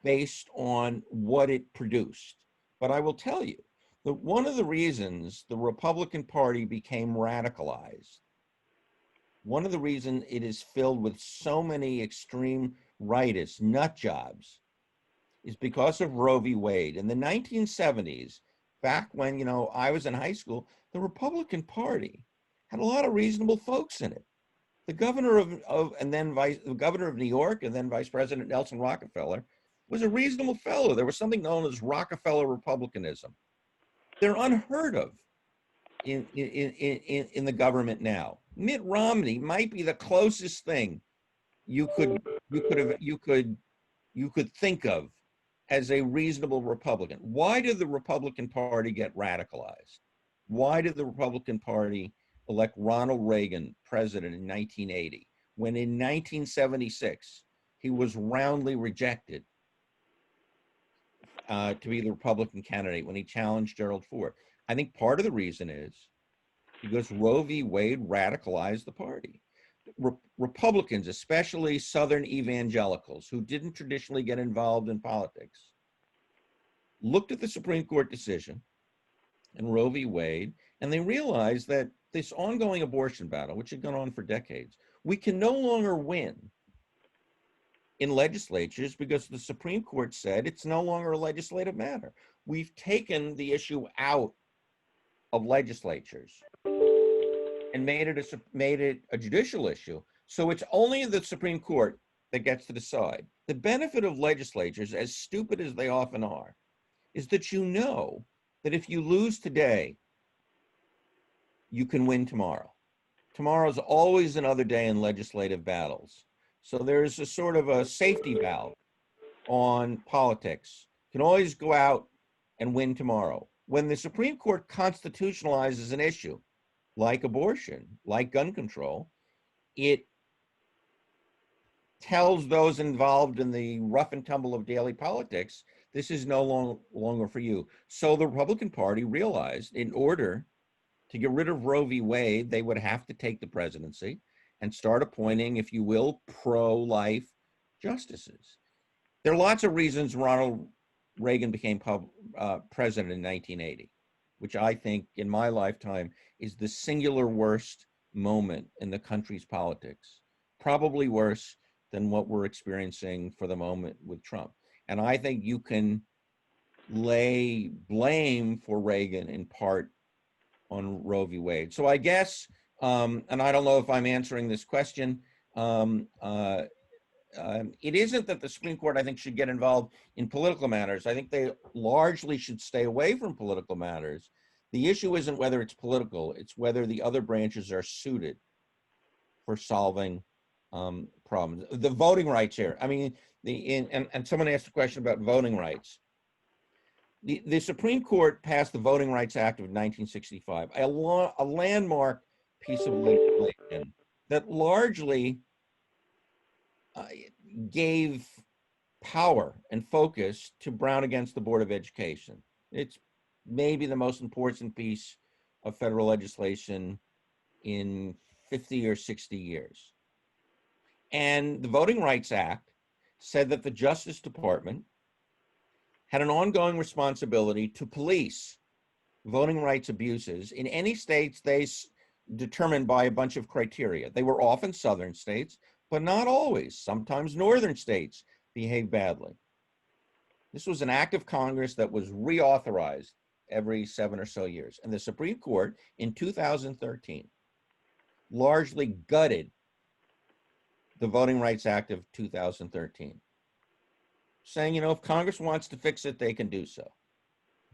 based on what it produced. But I will tell you that one of the reasons the Republican Party became radicalized, one of the reasons it is filled with so many extreme rightists, nut jobs, is because of Roe v. Wade. In the 1970s, back when, I was in high school, the Republican Party had a lot of reasonable folks in it. The governor the governor of New York and then Vice President Nelson Rockefeller was a reasonable fellow. There was something known as Rockefeller Republicanism. They're unheard of in the government now. Mitt Romney might be the closest thing you could think of as a reasonable Republican. Why did the Republican Party get radicalized? Why did the Republican Party elect Ronald Reagan president in 1980, when in 1976 he was roundly rejected to be the Republican candidate when he challenged Gerald Ford? I think part of the reason is because Roe v. Wade radicalized the party. Republicans, especially Southern evangelicals who didn't traditionally get involved in politics, looked at the Supreme Court decision and Roe v. Wade, and they realized that this ongoing abortion battle, which had gone on for decades, we can no longer win in legislatures because the Supreme Court said it's no longer a legislative matter. We've taken the issue out of legislatures and made it a judicial issue. So it's only the Supreme Court that gets to decide. The benefit of legislatures, as stupid as they often are, is that you know that if you lose today, you can win tomorrow. Tomorrow's always another day in legislative battles. So there's a sort of a safety valve on politics. You can always go out and win tomorrow. When the Supreme Court constitutionalizes an issue, like abortion, like gun control, it tells those involved in the rough and tumble of daily politics, this is no longer for you. So the Republican Party realized in order to get rid of Roe v. Wade, they would have to take the presidency and start appointing, if you will, pro-life justices. There are lots of reasons Ronald Reagan became president in 1980, which I think in my lifetime is the singular worst moment in the country's politics, probably worse than what we're experiencing for the moment with Trump. And I think you can lay blame for Reagan in part on Roe v. Wade. So I guess, and I don't know if I'm answering this question, it isn't that the Supreme Court, I think, should get involved in political matters. I think they largely should stay away from political matters. The issue isn't whether it's political, it's whether the other branches are suited for solving problems. The voting rights here, I mean, and someone asked a question about voting rights. The Supreme Court passed the Voting Rights Act of 1965, a landmark piece of legislation that largely gave power and focus to Brown against the Board of Education. It's maybe the most important piece of federal legislation in 50 or 60 years. And the Voting Rights Act said that the Justice Department had an ongoing responsibility to police voting rights abuses in any states they determined by a bunch of criteria. They were often southern states, but not always. Sometimes northern states behaved badly. This was an act of Congress that was reauthorized every 7 or so years. And the Supreme Court in 2013 largely gutted the Voting Rights Act of 2013, saying, if Congress wants to fix it, they can do so.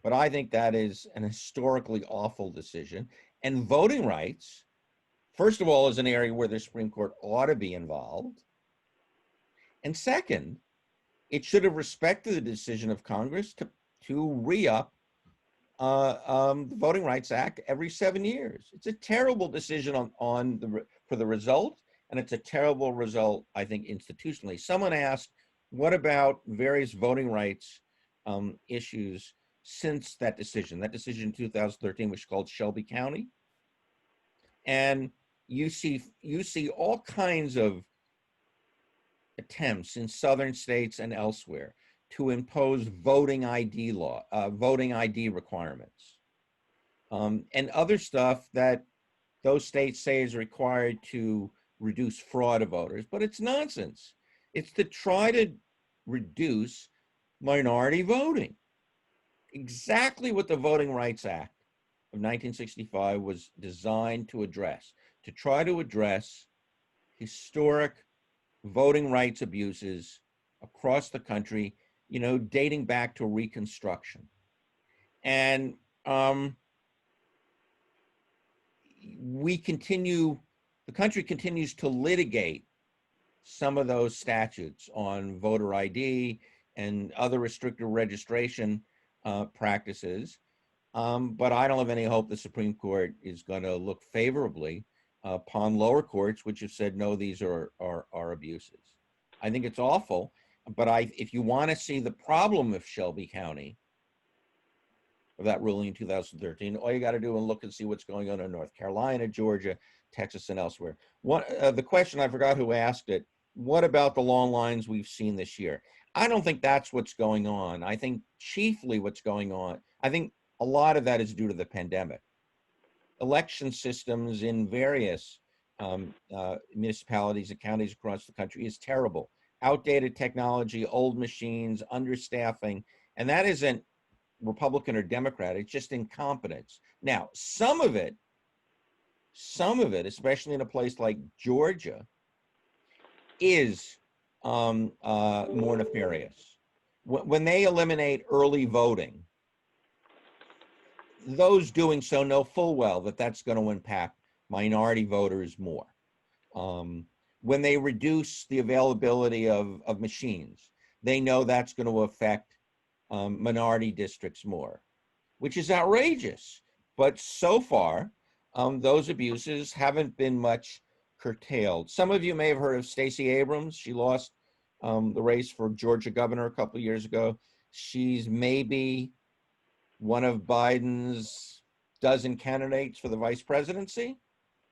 But I think that is an historically awful decision. And voting rights, first of all, is an area where the Supreme Court ought to be involved. And second, it should have respected the decision of Congress to re-up the Voting Rights Act every 7 years. It's a terrible decision for the result, and it's a terrible result, I think, institutionally. Someone asked, what about various voting rights issues since that decision? That decision in 2013 was called Shelby County. And you see all kinds of attempts in southern states and elsewhere to impose voting ID requirements, and other stuff that those states say is required to reduce fraud of voters, but it's nonsense. It's to try to reduce minority voting. Exactly what the Voting Rights Act of 1965 was designed to address, to try to address historic voting rights abuses across the country, dating back to Reconstruction. And the country continues to litigate some of those statutes on voter ID and other restricted registration practices. But I don't have any hope the Supreme Court is going to look favorably upon lower courts, which have said, no, these are abuses. I think it's awful, but if you want to see the problem of Shelby County, of that ruling in 2013, all you got to do is look and see what's going on in North Carolina, Georgia, Texas, and elsewhere. The question, I forgot who asked it, what about the long lines we've seen this year? I don't think that's what's going on. I think chiefly what's going on, I think a lot of that is due to the pandemic. Election systems in various municipalities and counties across the country is terrible. Outdated technology, old machines, understaffing, and that isn't Republican or Democrat, it's just incompetence. Now, some of it, especially in a place like Georgia, is more nefarious. When they eliminate early voting, those doing so know full well that that's going to impact minority voters more. When they reduce the availability of machines, they know that's going to affect minority districts more, which is outrageous. But so far, those abuses haven't been much curtailed. Some of you may have heard of Stacey Abrams. She lost the race for Georgia governor a couple of years ago. She's maybe one of Biden's dozen candidates for the vice presidency.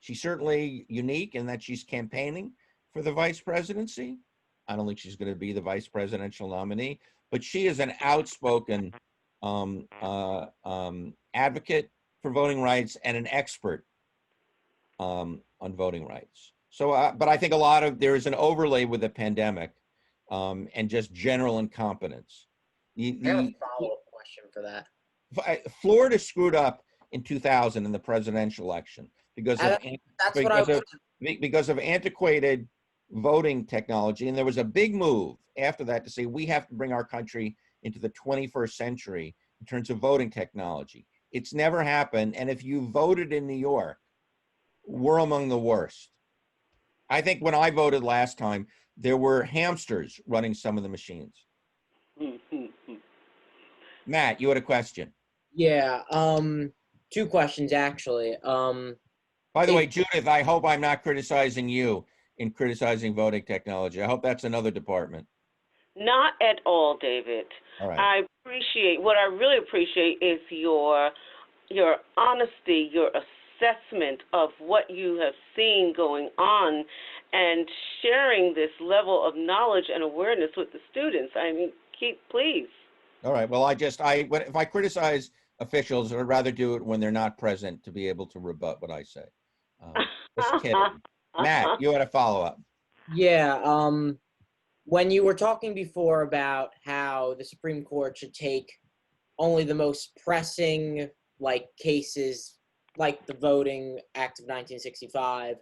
She's certainly unique in that she's campaigning for the vice presidency. I don't think she's going to be the vice presidential nominee, but she is an outspoken advocate for voting rights and an expert on voting rights. So, but I think there is an overlay with the pandemic and just general incompetence. I have a follow-up question for that. Florida screwed up in 2000 in the presidential election because of antiquated voting technology, and there was a big move after that to say we have to bring our country into the 21st century in terms of voting technology. It's never happened, and if you voted in New York, we're among the worst. I think when I voted last time, there were hamsters running some of the machines. Matt, you had a question. Yeah, two questions actually. By the way, Judith, I hope I'm not criticizing you in criticizing voting technology. I hope that's another department. Not at all, David. All right. What I really appreciate is your honesty, your assessment of what you have seen going on and sharing this level of knowledge and awareness with the students. I mean, please. All right. Well, if I criticize officials, I'd rather do it when they're not present to be able to rebut what I say. Just kidding. Matt, you had a follow-up. Yeah. When you were talking before about how the Supreme Court should take only the most pressing cases, like the Voting Act of 1965,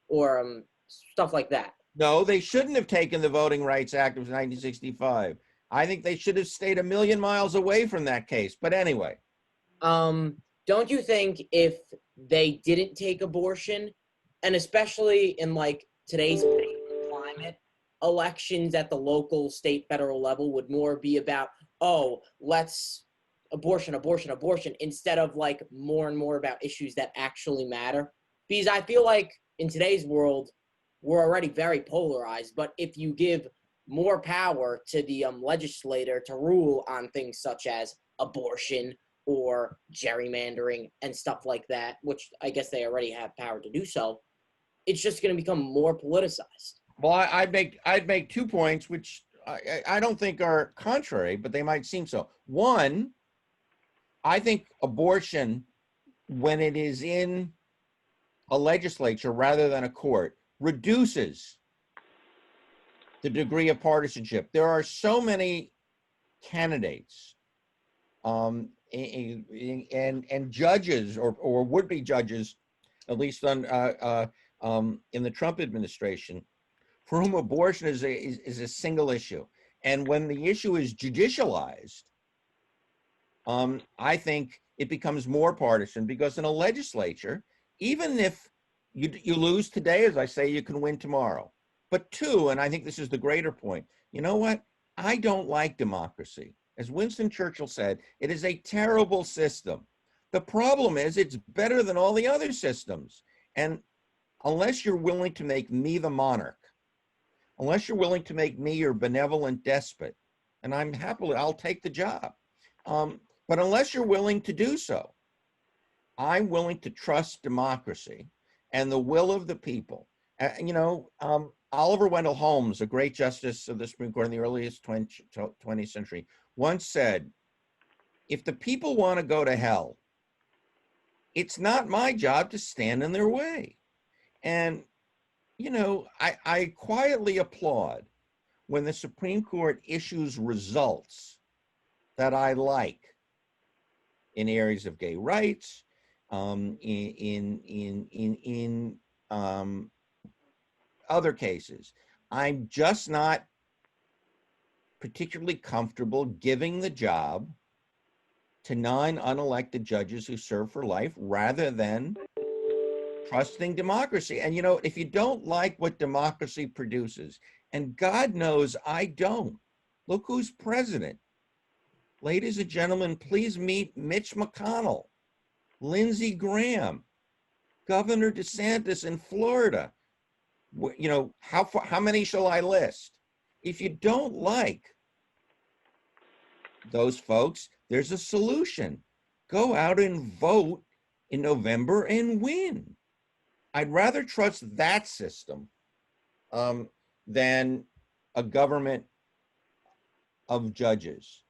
or stuff like that. No, they shouldn't have taken the Voting Rights Act of 1965. I think they should have stayed a million miles away from that case. But anyway. Don't you think if they didn't take abortion, and especially in today's climate, elections at the local, state, federal level would more be about, let's abortion, instead of more and more about issues that actually matter? Because I feel like in today's world, we're already very polarized, but if you give more power to the legislator to rule on things such as abortion or gerrymandering and stuff like that, which I guess they already have power to do so, it's just going to become more politicized. Well, I'd make 2 points, which I don't think are contrary, but they might seem so. One, I think abortion, when it is in a legislature rather than a court, reduces the degree of partisanship. There are so many candidates and judges or would-be judges, at least on in the Trump administration, for whom abortion is a single issue. And when the issue is judicialized, I think it becomes more partisan, because in a legislature, even if you lose today, as I say, you can win tomorrow. But two, and I think this is the greater point, you know what? I don't like democracy. As Winston Churchill said, it is a terrible system. The problem is it's better than all the other systems. And unless you're willing to make me the monarch, unless you're willing to make me your benevolent despot, and I'll take the job. But unless you're willing to do so, I'm willing to trust democracy and the will of the people. Oliver Wendell Holmes, a great justice of the Supreme Court in the earliest 20th century, once said, if the people want to go to hell, it's not my job to stand in their way. And, I quietly applaud when the Supreme Court issues results that I like in areas of gay rights, in other cases. I'm just not particularly comfortable giving the job to 9 unelected judges who serve for life rather than trusting democracy. And if you don't like what democracy produces, and God knows I don't, look who's president. Ladies and gentlemen, please meet Mitch McConnell, Lindsey Graham, Governor DeSantis in Florida. How many shall I list? If you don't like those folks, there's a solution. Go out and vote in November and win. I'd rather trust that system than a government of judges.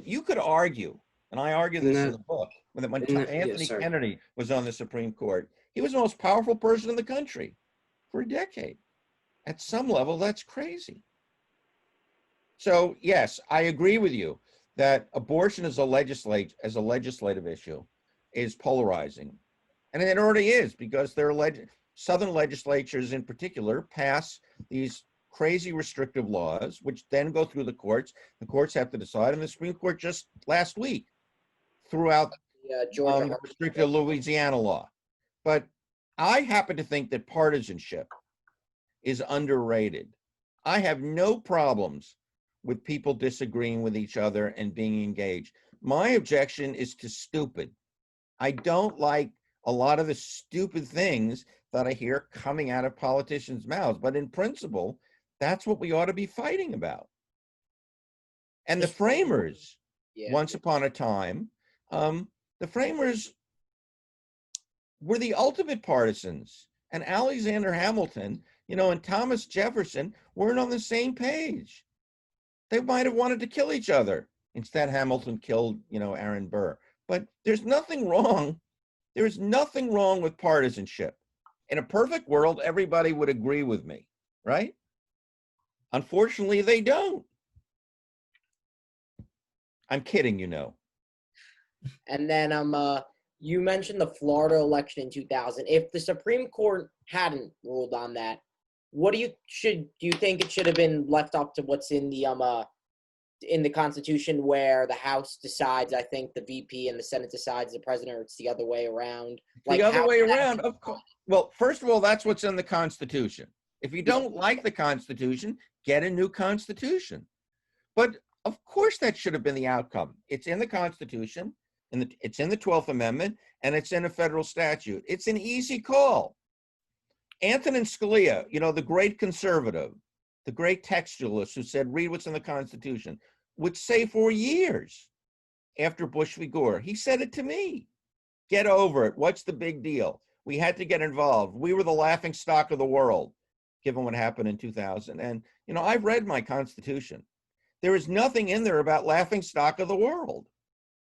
You could argue, and I argue this in the book, when Anthony Kennedy was on the Supreme Court, he was the most powerful person in the country for a decade. At some level, that's crazy. So yes, I agree with you that abortion as a legislative issue is polarizing. And it already is, because there are Southern legislatures in particular pass these crazy restrictive laws, which then go through the courts. The courts have to decide, and the Supreme Court just last week threw out the restrictive Louisiana law. But I happen to think that partisanship is underrated. I have no problems with people disagreeing with each other and being engaged. My objection is to stupid. I don't like a lot of the stupid things that I hear coming out of politicians' mouths, but in principle, that's what we ought to be fighting about. And the framers, once upon a time, the framers were the ultimate partisans. And Alexander Hamilton, and Thomas Jefferson weren't on the same page. They might have wanted to kill each other. Instead, Hamilton killed, Aaron Burr. But there's nothing wrong. There's nothing wrong with partisanship. In a perfect world, everybody would agree with me, right? Unfortunately, they don't. I'm kidding, And then you mentioned the Florida election in 2000. If the Supreme Court hadn't ruled on that, what do you think it should have been left up to what's in the Constitution, where the House decides, I think the VP, and the Senate decides the president, or it's the other way around? The other way around, of course. Well, first of all, that's what's in the Constitution. If you don't like the Constitution, get a new Constitution. But of course, that should have been the outcome. It's in the Constitution, and it's in the 12th Amendment, and it's in a federal statute. It's an easy call. Antonin Scalia, the great conservative, the great textualist who said, read what's in the Constitution, would say for years after Bush v. Gore, he said it to me, get over it. What's the big deal? We had to get involved. We were the laughing stock of the world. given what happened in 2000. And, you know, I've read my Constitution. There is nothing in there about laughing stock of the world.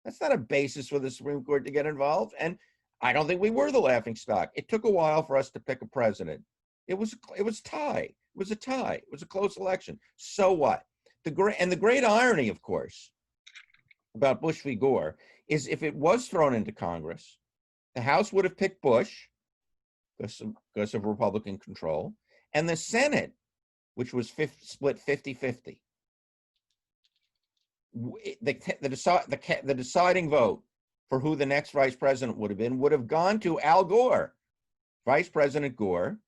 That's not a basis for the Supreme Court to get involved. And I don't think we were the laughing stock. It took a while for us to pick a president. It was tie. It was a tie. It was a close election. So what? The great irony, of course, about Bush v. Gore is if it was thrown into Congress, the House would have picked Bush because of Republican control, and the Senate, which was split 50-50. The deciding vote for who the next vice president would have been would have gone to Al Gore, Vice President Gore,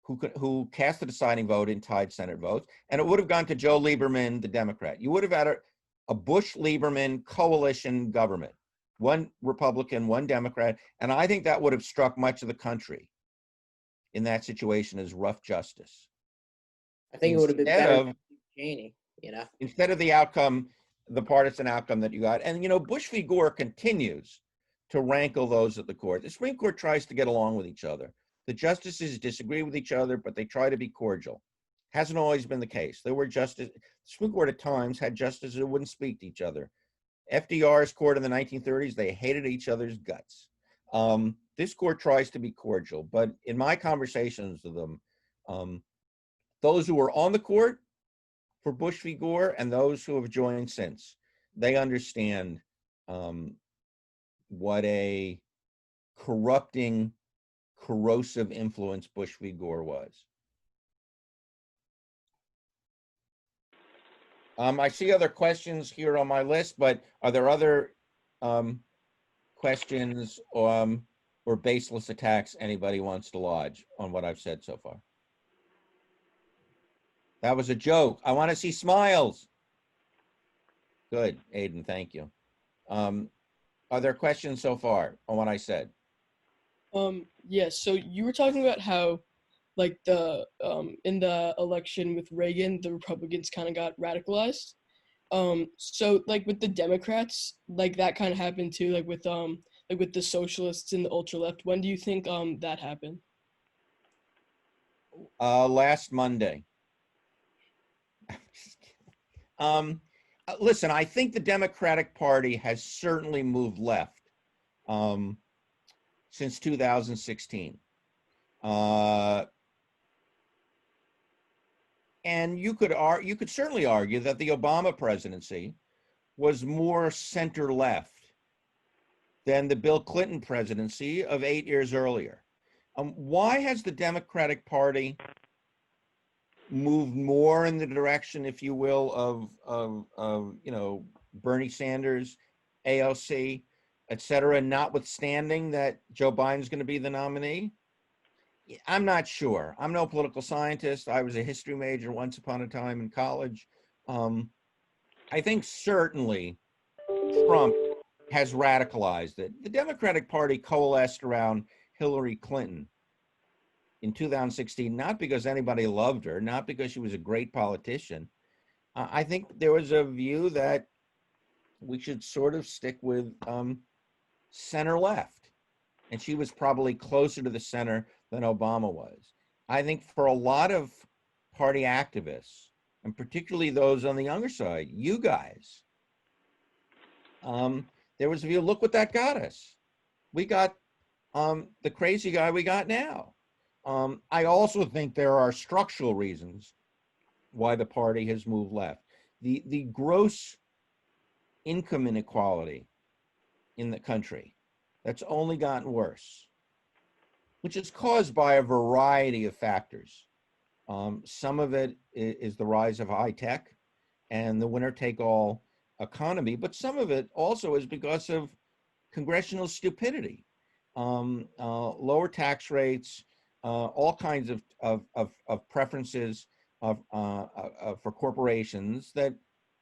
who cast the deciding vote in tied Senate votes, and it would have gone to Joe Lieberman, the Democrat. You would have had a Bush-Lieberman coalition government, one Republican, one Democrat, and I think that would have struck much of the country in that situation as rough justice. I think it would have been better than Cheney, you know? Instead of the outcome, the partisan outcome that you got. And, you know, Bush v. Gore continues to rankle those at the court. The Supreme Court tries to get along with each other. The justices disagree with each other, but they try to be cordial. Hasn't always been the case. There were the Supreme Court at times had justices who wouldn't speak to each other. FDR's court in the 1930s, they hated each other's guts. This court tries to be cordial, but in my conversations with them, those who were on the court for Bush v. Gore and those who have joined since, they understand what a corrupting, corrosive influence Bush v. Gore was. I see other questions here on my list, but are there other questions or baseless attacks anybody wants to lodge on what I've said so far? That was a joke. I want to see smiles. Good, Aiden, thank you. Are there questions so far on what I said? Yes, so you were talking about how, like, in the election with Reagan, the Republicans kind of got radicalized. So, like, with the Democrats, like, that kind of happened too, like with the socialists and the ultra-left. When do you think that happened? Last Monday. Listen, I think the Democratic Party has certainly moved left since 2016. And you could certainly argue that the Obama presidency was more center-left than the Bill Clinton presidency of 8 years earlier. Why has the Democratic Party moved more in the direction, if you will, of you know, Bernie Sanders, AOC, et cetera, notwithstanding that Joe Biden's going to be the nominee? I'm not sure. I'm no political scientist. I was a history major once upon a time in college. I think certainly Trump has radicalized it. The Democratic Party coalesced around Hillary Clinton in 2016, not because anybody loved her, not because she was a great politician. I think there was a view that we should sort of stick with center left. And she was probably closer to the center than Obama was. I think for a lot of party activists, and particularly those on the younger side, you guys, there was a view, look what that got us. We got the crazy guy we got now. I also think there are structural reasons why the party has moved left. The gross income inequality in the country, that's only gotten worse, which is caused by a variety of factors. Some of it is the rise of high tech and the winner-take-all economy, but some of it also is because of congressional stupidity, lower tax rates, all kinds of preferences for corporations that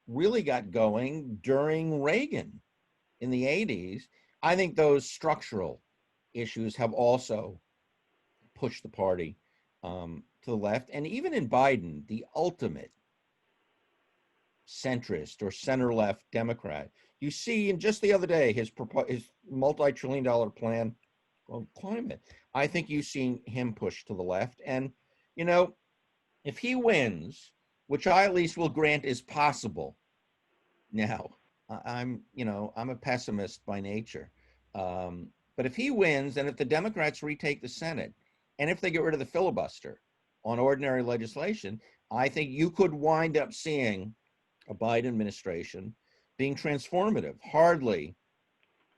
really got going during Reagan in the 80s. I think those structural issues have also pushed the party to the left. And even in Biden, the ultimate centrist or center-left Democrat, you see, in just the other day, his multi-trillion-dollar plan on climate, I think you've seen him push to the left. And, you know, if he wins, which I at least will grant is possible. Now, I'm a pessimist by nature. But if he wins, and if the Democrats retake the Senate, and if they get rid of the filibuster on ordinary legislation, I think you could wind up seeing a Biden administration being transformative. Hardly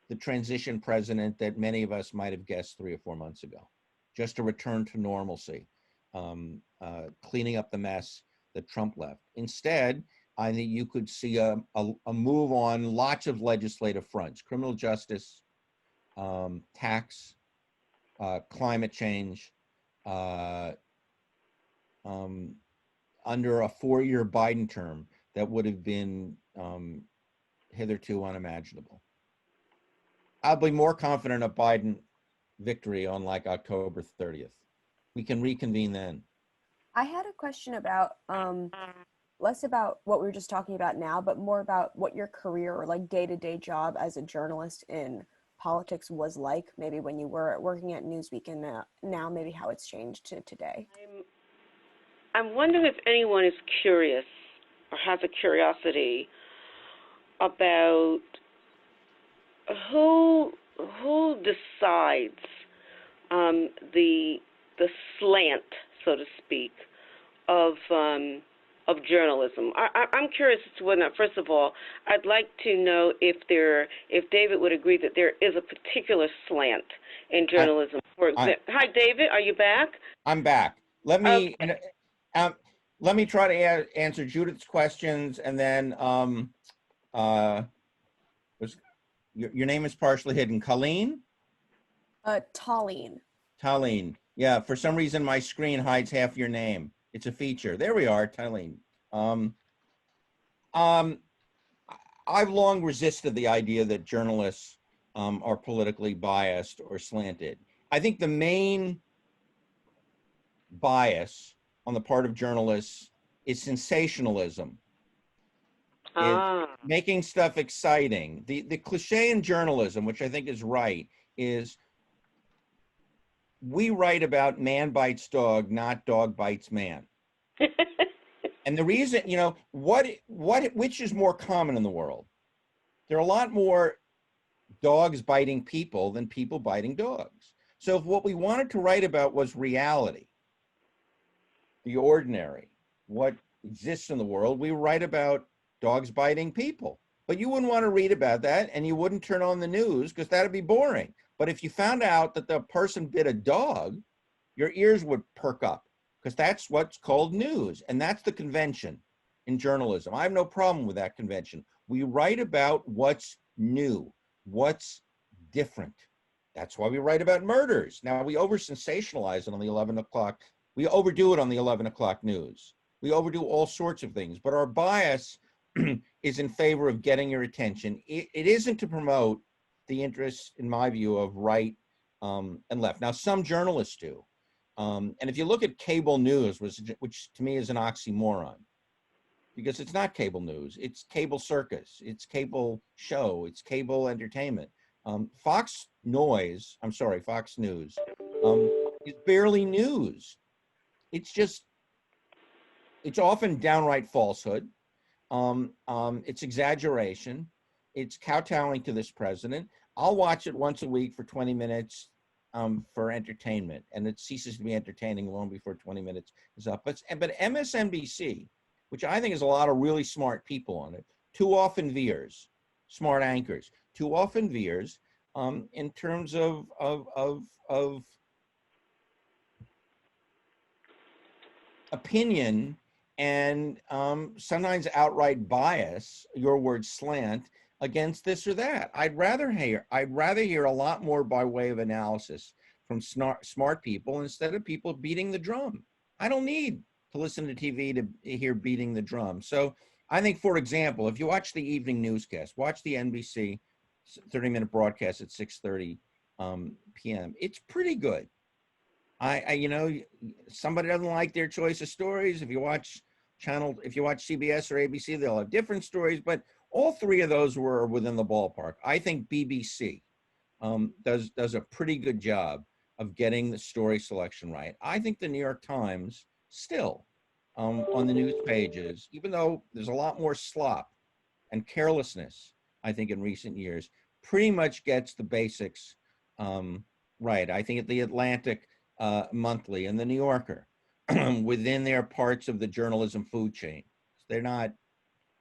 the transition president that many of us might have guessed 3 or 4 months ago. Just a return to normalcy, cleaning up the mess that Trump left. Instead, I think you could see a move on lots of legislative fronts: criminal justice, tax, climate change, under a 4-year Biden term that would have been hitherto unimaginable. I'll be more confident of Biden victory on like October 30th. We can reconvene then. I had a question about less about what we were just talking about now, but more about what your career or like day-to-day job as a journalist in politics was like, maybe when you were working at Newsweek, and now maybe how it's changed to today. I'm wondering if anyone is curious or has a curiosity about who decides the slant, so to speak, of journalism. I'm curious as to whether or not, first of all, I'd like to know if David would agree that there is a particular slant in journalism. For example, hi, David, are you back? I'm back. Let me try to answer Judith's questions, and then your name is partially hidden. Colleen? Tallene. Tallene. Yeah, for some reason my screen hides half your name. It's a feature. There we are, Tallene. I've long resisted the idea that journalists are politically biased or slanted. I think the main bias on the part of journalists is sensationalism. Is making stuff exciting. The cliche in journalism, which I think is right, is we write about man bites dog, not dog bites man. And the reason, which is more common in the world? There are a lot more dogs biting people than people biting dogs. So if what we wanted to write about was reality, the ordinary, what exists in the world, we write about dogs biting people. But you wouldn't want to read about that, and you wouldn't turn on the news because that'd be boring. But if you found out that the person bit a dog, your ears would perk up, because that's what's called news. And that's the convention in journalism. I have no problem with that convention. We write about what's new, what's different. That's why we write about murders. Now, we over-sensationalize it on the 11 o'clock. We overdo it on the 11 o'clock news. We overdo all sorts of things. But our bias is in favor of getting your attention. It isn't to promote the interests, in my view, of right and left. Now, some journalists do. And if you look at cable news, which to me is an oxymoron, because it's not cable news, it's cable circus, it's cable show, it's cable entertainment. Fox News is barely news. It's often downright falsehood. It's exaggeration. It's kowtowing to this president. I'll watch it once a week for 20 minutes for entertainment, and it ceases to be entertaining long before 20 minutes is up. But MSNBC, which I think has a lot of really smart people on it, too often veers, smart anchors, too often veers in terms of opinion and sometimes outright bias, your word slant, against this or that. I'd rather hear a lot more by way of analysis from smart people instead of people beating the drum. I don't need to listen to TV to hear beating the drum. So I think, for example, if you watch the evening newscast, watch the NBC 30-minute broadcast at 6:30 p.m. It's pretty good. Somebody doesn't like their choice of stories. If you watch CBS or ABC, they'll have different stories, but all three of those were within the ballpark. I think BBC does a pretty good job of getting the story selection right. I think the New York Times still on the news pages, even though there's a lot more slop and carelessness, I think, in recent years, pretty much gets the basics right. I think at the Atlantic Monthly and the New Yorker, within their parts of the journalism food chain, they're not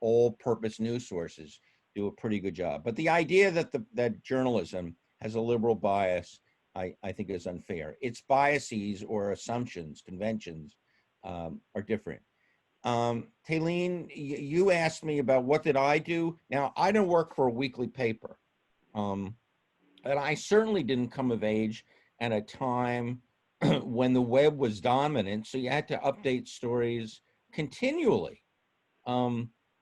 all-purpose news sources, do a pretty good job. But the idea that that journalism has a liberal bias, I think is unfair. Its biases or assumptions, conventions, are different. Taylene, you asked me about what did I do. Now, I don't work for a weekly paper. And I certainly didn't come of age at a time when the web was dominant, so you had to update stories continually.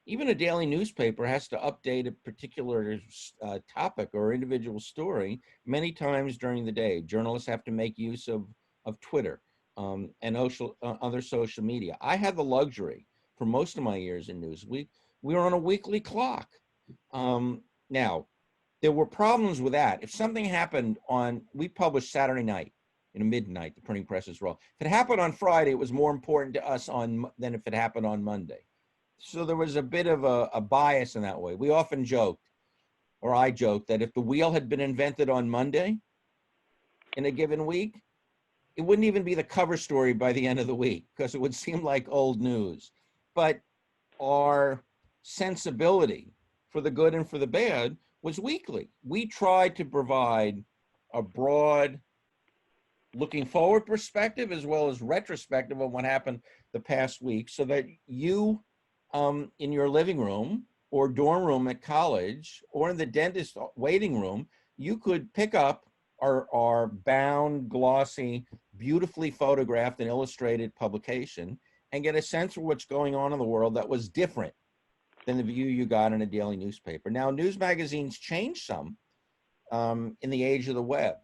Even a daily newspaper has to update a particular topic or individual story many times during the day. Journalists have to make use of Twitter and other social media. I had the luxury for most of my years in Newsweek. We were on a weekly clock. Now, there were problems with that. If something happened we published Saturday night, midnight, the printing presses roll. If it happened on Friday, it was more important to us than if it happened on Monday. So there was a bit of a bias in that way. We often joked, or I joked, that if the wheel had been invented on Monday in a given week, it wouldn't even be the cover story by the end of the week because it would seem like old news. But our sensibility for the good and for the bad was weekly. We tried to provide a broad looking forward perspective as well as retrospective of what happened the past week so that you in your living room or dorm room at college or in the dentist waiting room, you could pick up our bound, glossy, beautifully photographed and illustrated publication and get a sense for what's going on in the world that was different than the view you got in a daily newspaper. Now, news magazines changed some in the age of the web.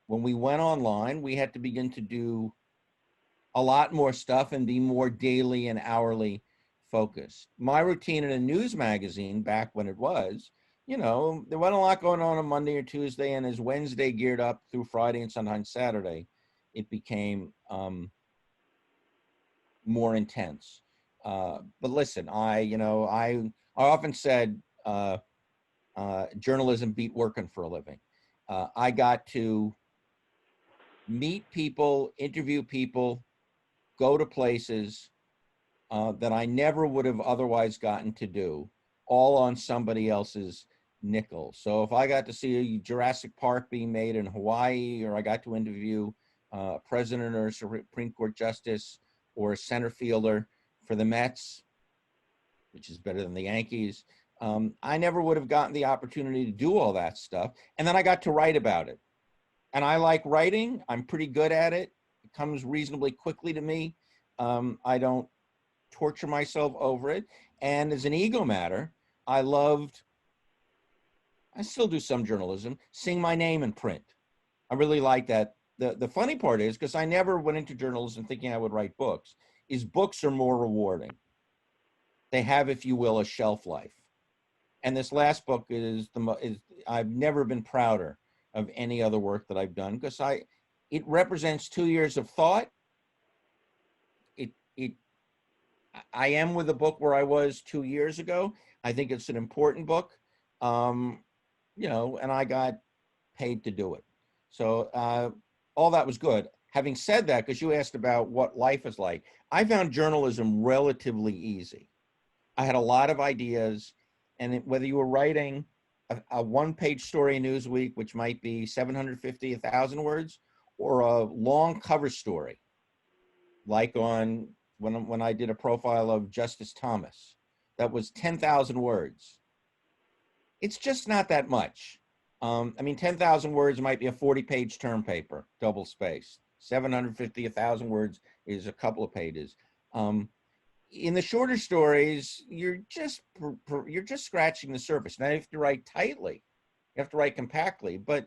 When we went online, we had to begin to do a lot more stuff and be more daily and hourly focused. My routine in a news magazine back when it was, there wasn't a lot going on Monday or Tuesday, and as Wednesday geared up through Friday and sometimes Saturday, it became more intense. But listen, I often said journalism beat working for a living. I got to meet people, interview people, go to places that I never would have otherwise gotten to do, all on somebody else's nickel. So if I got to see Jurassic Park being made in Hawaii, or I got to interview a president or a Supreme Court justice or a center fielder for the Mets, which is better than the Yankees, I never would have gotten the opportunity to do all that stuff. And then I got to write about it. And I like writing. I'm pretty good at it. It comes reasonably quickly to me. I don't torture myself over it. And as an ego matter, I still do some journalism, seeing my name in print. I really like that. The funny part is, because I never went into journalism thinking I would write books, is books are more rewarding. They have, if you will, a shelf life. And this last book is I've never been prouder of any other work that I've done, because it represents 2 years of thought. I am with the book where I was 2 years ago. I think it's an important book, and I got paid to do it. So all that was good. Having said that, because you asked about what life is like, I found journalism relatively easy. I had a lot of ideas, and whether you were writing a one-page story in Newsweek, which might be 750, 1,000 words, or a long cover story, like when I did a profile of Justice Thomas, that was 10,000 words. It's just not that much. 10,000 words might be a 40-page term paper, double spaced. 750, 1,000 words is a couple of pages. In the shorter stories, you're just scratching the surface. Now you have to write tightly, you have to write compactly, but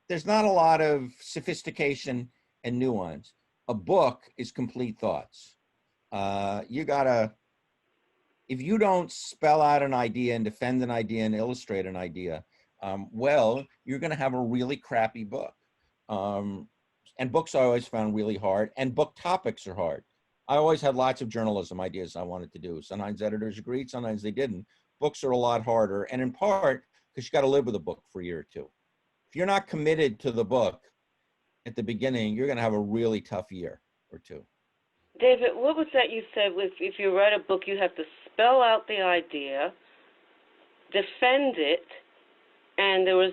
there's not a lot of sophistication and nuance. A book is complete thoughts. If you don't spell out an idea and defend an idea and illustrate an idea, you're going to have a really crappy book. And books I always found really hard, and book topics are hard. I always had lots of journalism ideas I wanted to do. Sometimes editors agreed, sometimes they didn't. Books are a lot harder, and in part because you got to live with a book for a year or two. If you're not committed to the book at the beginning, you're going to have a really tough year or two. David, what was that you said? If you write a book, you have to spell out the idea, defend it, and there was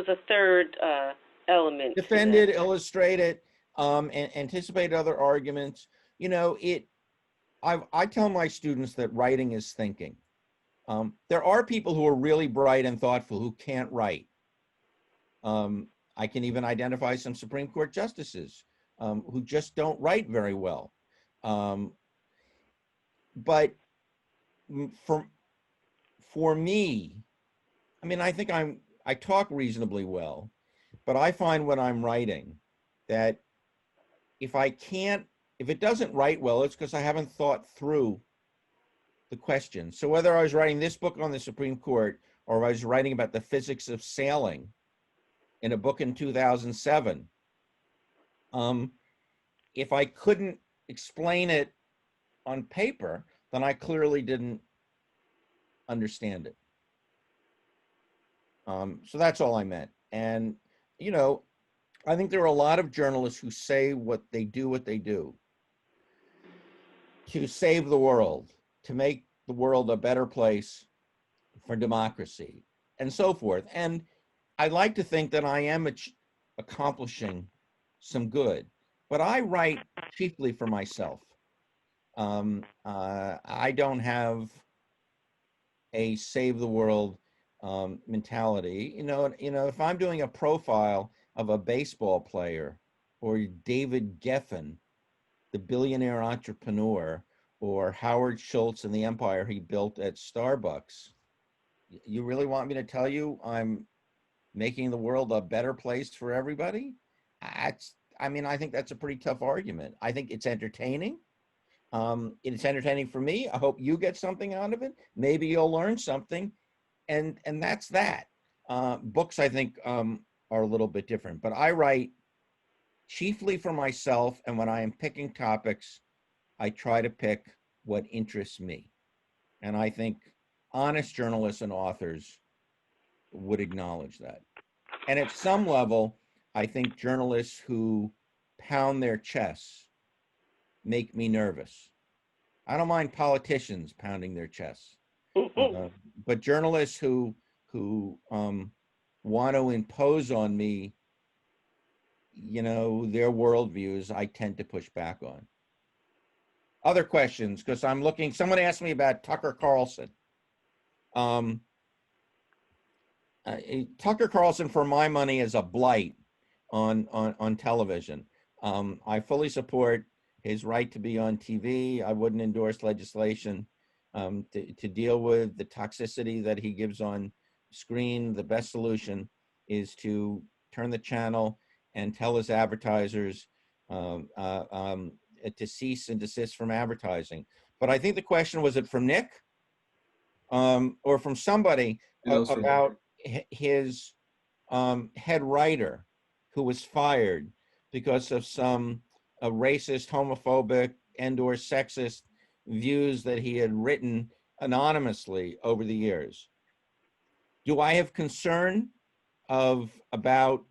a third element. Defend it, illustrate it, and anticipate other arguments. You know, I tell my students that writing is thinking. There are people who are really bright and thoughtful who can't write. I can even identify some Supreme Court justices who just don't write very well. But for me, I mean, I think I talk reasonably well, but I find when I'm writing that if it doesn't write well, it's because I haven't thought through the question. So whether I was writing this book on the Supreme Court or I was writing about the physics of sailing in a book in 2007, if I couldn't explain it on paper, then I clearly didn't understand it. So that's all I meant. And, you know, I think there are a lot of journalists who say what they do to save the world, to make the world a better place for democracy, and so forth. And I like to think that I am accomplishing some good, but I write chiefly for myself. I don't have a save the world mentality. You know, if I'm doing a profile of a baseball player or David Geffen, the billionaire entrepreneur, or Howard Schultz and the empire he built at Starbucks, you really want me to tell you I'm making the world a better place for everybody? I mean, I think that's a pretty tough argument. I think it's entertaining. It's entertaining for me. I hope you get something out of it. Maybe you'll learn something, and that's that. Books, I think, are a little bit different, but I write chiefly for myself, and when I am picking topics, I try to pick what interests me. And I think honest journalists and authors would acknowledge that. And at some level, I think journalists who pound their chests make me nervous. I don't mind politicians pounding their chests, but journalists who want to impose on me, you know, their worldviews, I tend to push back on. Other questions, because I'm looking. Someone asked me about Tucker Carlson. Tucker Carlson, for my money, is a blight on television. I fully support his right to be on TV. I wouldn't endorse legislation to deal with the toxicity that he gives on screen. The best solution is to turn the channel and tell his advertisers to cease and desist from advertising. But I think the question, was it from Nick or from somebody about his head writer who was fired because of some racist, homophobic, and/or sexist views that he had written anonymously over the years. Do I have concern about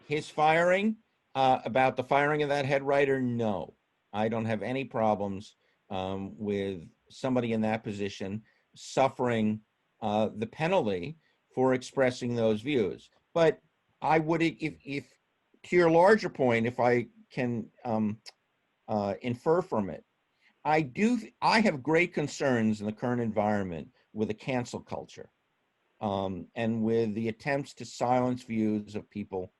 his firing, about the firing of that head writer? No, I don't have any problems with somebody in that position suffering the penalty for expressing those views. But I would, if to your larger point, if I can infer from it, I have great concerns in the current environment with the cancel culture and with the attempts to silence views of people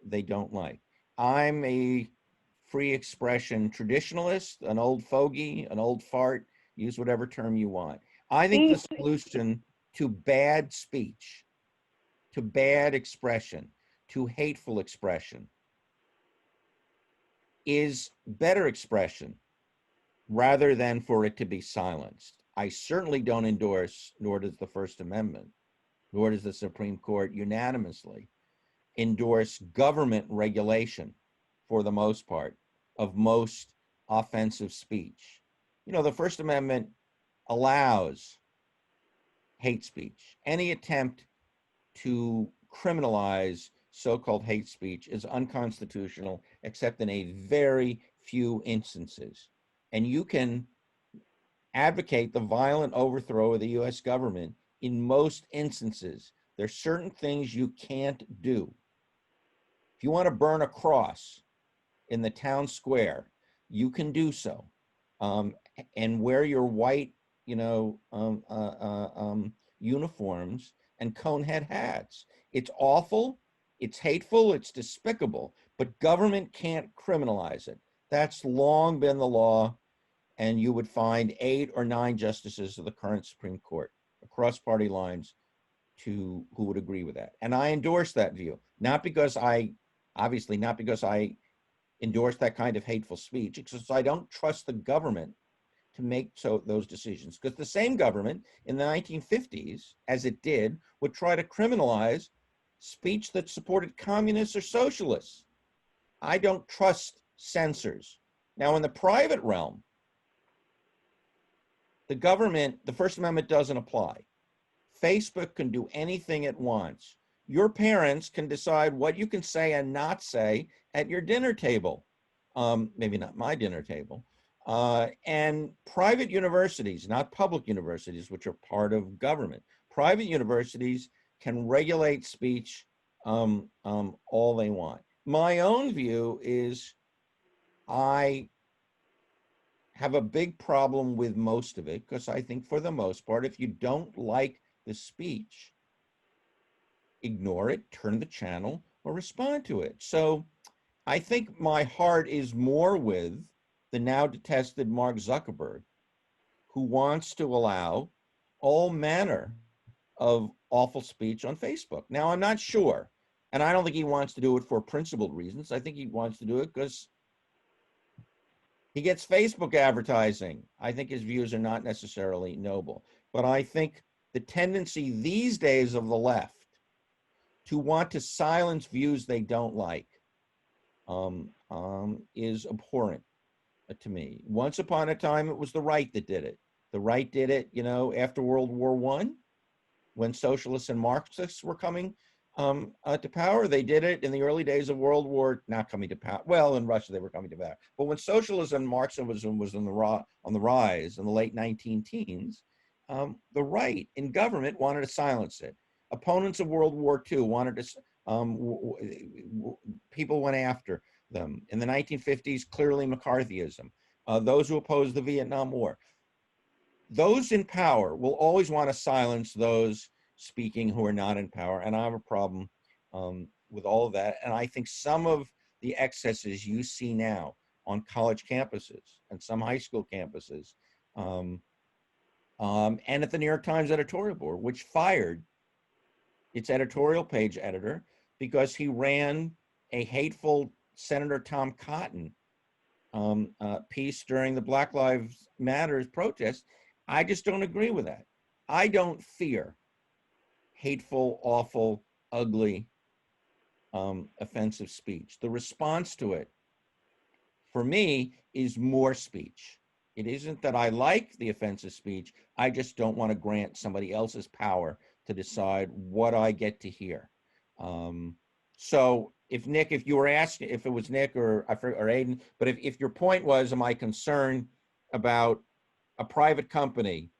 they don't like. I'm a free expression traditionalist, an old fogey, an old fart, use whatever term you want. I think the solution to bad speech, to bad expression, to hateful expression is better expression rather than for it to be silenced. I certainly don't endorse, nor does the First Amendment, nor does the Supreme Court unanimously endorse government regulation for the most part of most offensive speech. You know, the First Amendment allows hate speech. Any attempt to criminalize so-called hate speech is unconstitutional, except in a very few instances. And you can advocate the violent overthrow of the US government in most instances. There's certain things you can't do. If you want to burn a cross in the town square, you can do so. And wear your white, uniforms and conehead hats. It's awful, it's hateful, it's despicable, but government can't criminalize it. That's long been the law, and you would find 8 or 9 justices of the current Supreme Court across party lines who would agree with that. And I endorse that view, not because I endorse that kind of hateful speech, because I don't trust the government to make those decisions. Because the same government in the 1950s, as it did, would try to criminalize speech that supported communists or socialists. I don't trust censors. Now, in the private realm, the government, the First Amendment doesn't apply. Facebook can do anything it wants. Your parents can decide what you can say and not say at your dinner table. Maybe not my dinner table. And private universities, not public universities, which are part of government, private universities can regulate speech all they want. My own view is I have a big problem with most of it, because I think for the most part, if you don't like the speech, ignore it, turn the channel, or respond to it. So I think my heart is more with the now detested Mark Zuckerberg, who wants to allow all manner of awful speech on Facebook. Now, I'm not sure, and I don't think he wants to do it for principled reasons. I think he wants to do it because he gets Facebook advertising. I think his views are not necessarily noble. But I think the tendency these days of the left to want to silence views they don't like is abhorrent to me. Once upon a time, it was the right that did it. The right did it, after World War I, when socialists and Marxists were coming to power. They did it in the early days of World War, not coming to power. Well, in Russia, they were coming to power. But when socialism and Marxism was on the rise in the late 19 teens, the right in government wanted to silence it. Opponents of World War II wanted to, people went after them. In the 1950s, clearly McCarthyism. Those who opposed the Vietnam War. Those in power will always want to silence those speaking who are not in power. And I have a problem with all of that. And I think some of the excesses you see now on college campuses and some high school campuses, and at the New York Times editorial board, which fired its editorial page editor because he ran a hateful Senator Tom Cotton piece during the Black Lives Matter protest. I just don't agree with that. I don't fear hateful, awful, ugly, offensive speech. The response to it, for me, is more speech. It isn't that I like the offensive speech. I just don't want to grant somebody else's power to decide what I get to hear. So if you were asking, if it was Nick or Aiden, but if your point was, am I concerned about a private company,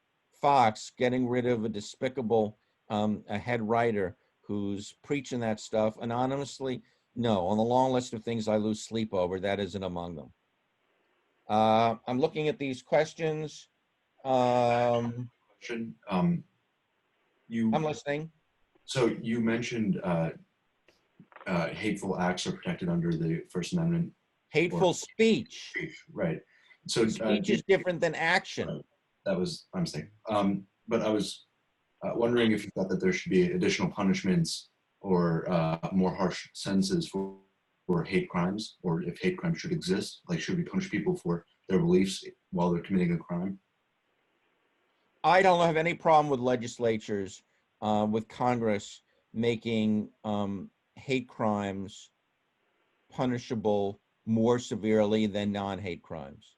Fox, getting rid of a despicable a head writer who's preaching that stuff anonymously? No, on the long list of things I lose sleep over, that isn't among them. I'm looking at these questions. I'm listening. So you mentioned hateful acts are protected under the First Amendment. Hateful speech. Right. So speech is different than action. That was my mistake. But I was wondering if you thought that there should be additional punishments or more harsh sentences for hate crimes, or if hate crimes should exist. Like, should we punish people for their beliefs while they're committing a crime? I don't have any problem with legislatures, with Congress making hate crimes punishable more severely than non-hate crimes.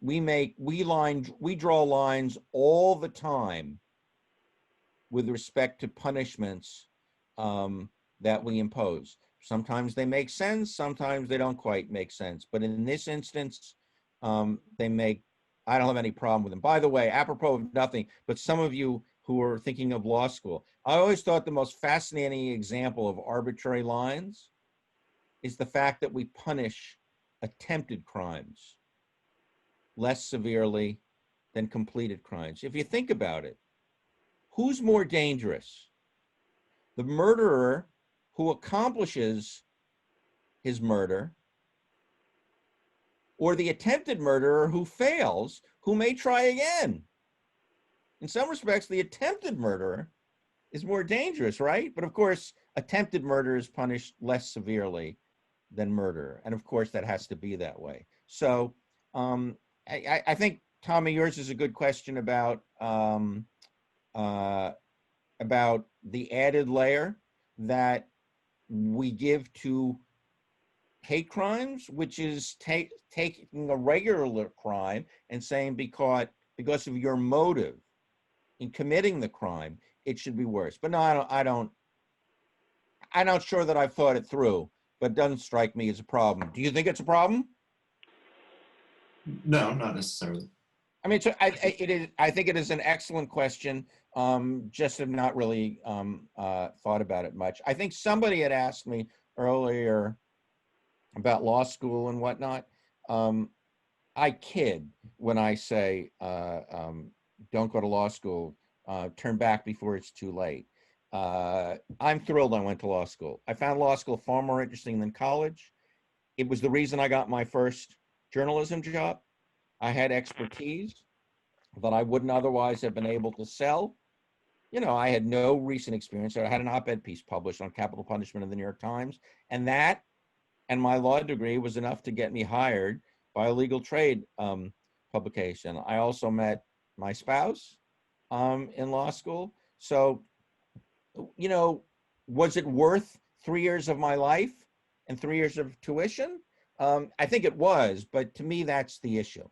We draw lines all the time with respect to punishments that we impose. Sometimes they make sense, sometimes they don't quite make sense. But in this instance, I don't have any problem with them. By the way, apropos of nothing, but some of you who are thinking of law school, I always thought the most fascinating example of arbitrary lines is the fact that we punish attempted crimes less severely than completed crimes. If you think about it, who's more dangerous? The murderer who accomplishes his murder, or the attempted murderer who fails, who may try again? In some respects, the attempted murderer is more dangerous, right? But of course, attempted murder is punished less severely than murder. And of course, that has to be that way. So I think, Tommy, yours is a good question about the added layer that we give to hate crimes, which is taking a regular crime and saying because of your motive in committing the crime, it should be worse. But no, I'm not sure that I've thought it through, but it doesn't strike me as a problem. Do you think it's a problem? No, not necessarily. I mean, I think it is an excellent question. Just have not really thought about it much. I think somebody had asked me earlier about law school and whatnot. I kid when I say don't go to law school, turn back before it's too late. I'm thrilled I went to law school. I found law school far more interesting than college. It was the reason I got my first journalism job. I had expertise that I wouldn't otherwise have been able to sell. You know, I had no recent experience. I had an op-ed piece published on capital punishment in the New York Times, and that and my law degree was enough to get me hired by a legal trade publication. I also met my spouse in law school. So, you know, was it worth 3 years of my life and 3 years of tuition? I think it was, but to me, that's the issue.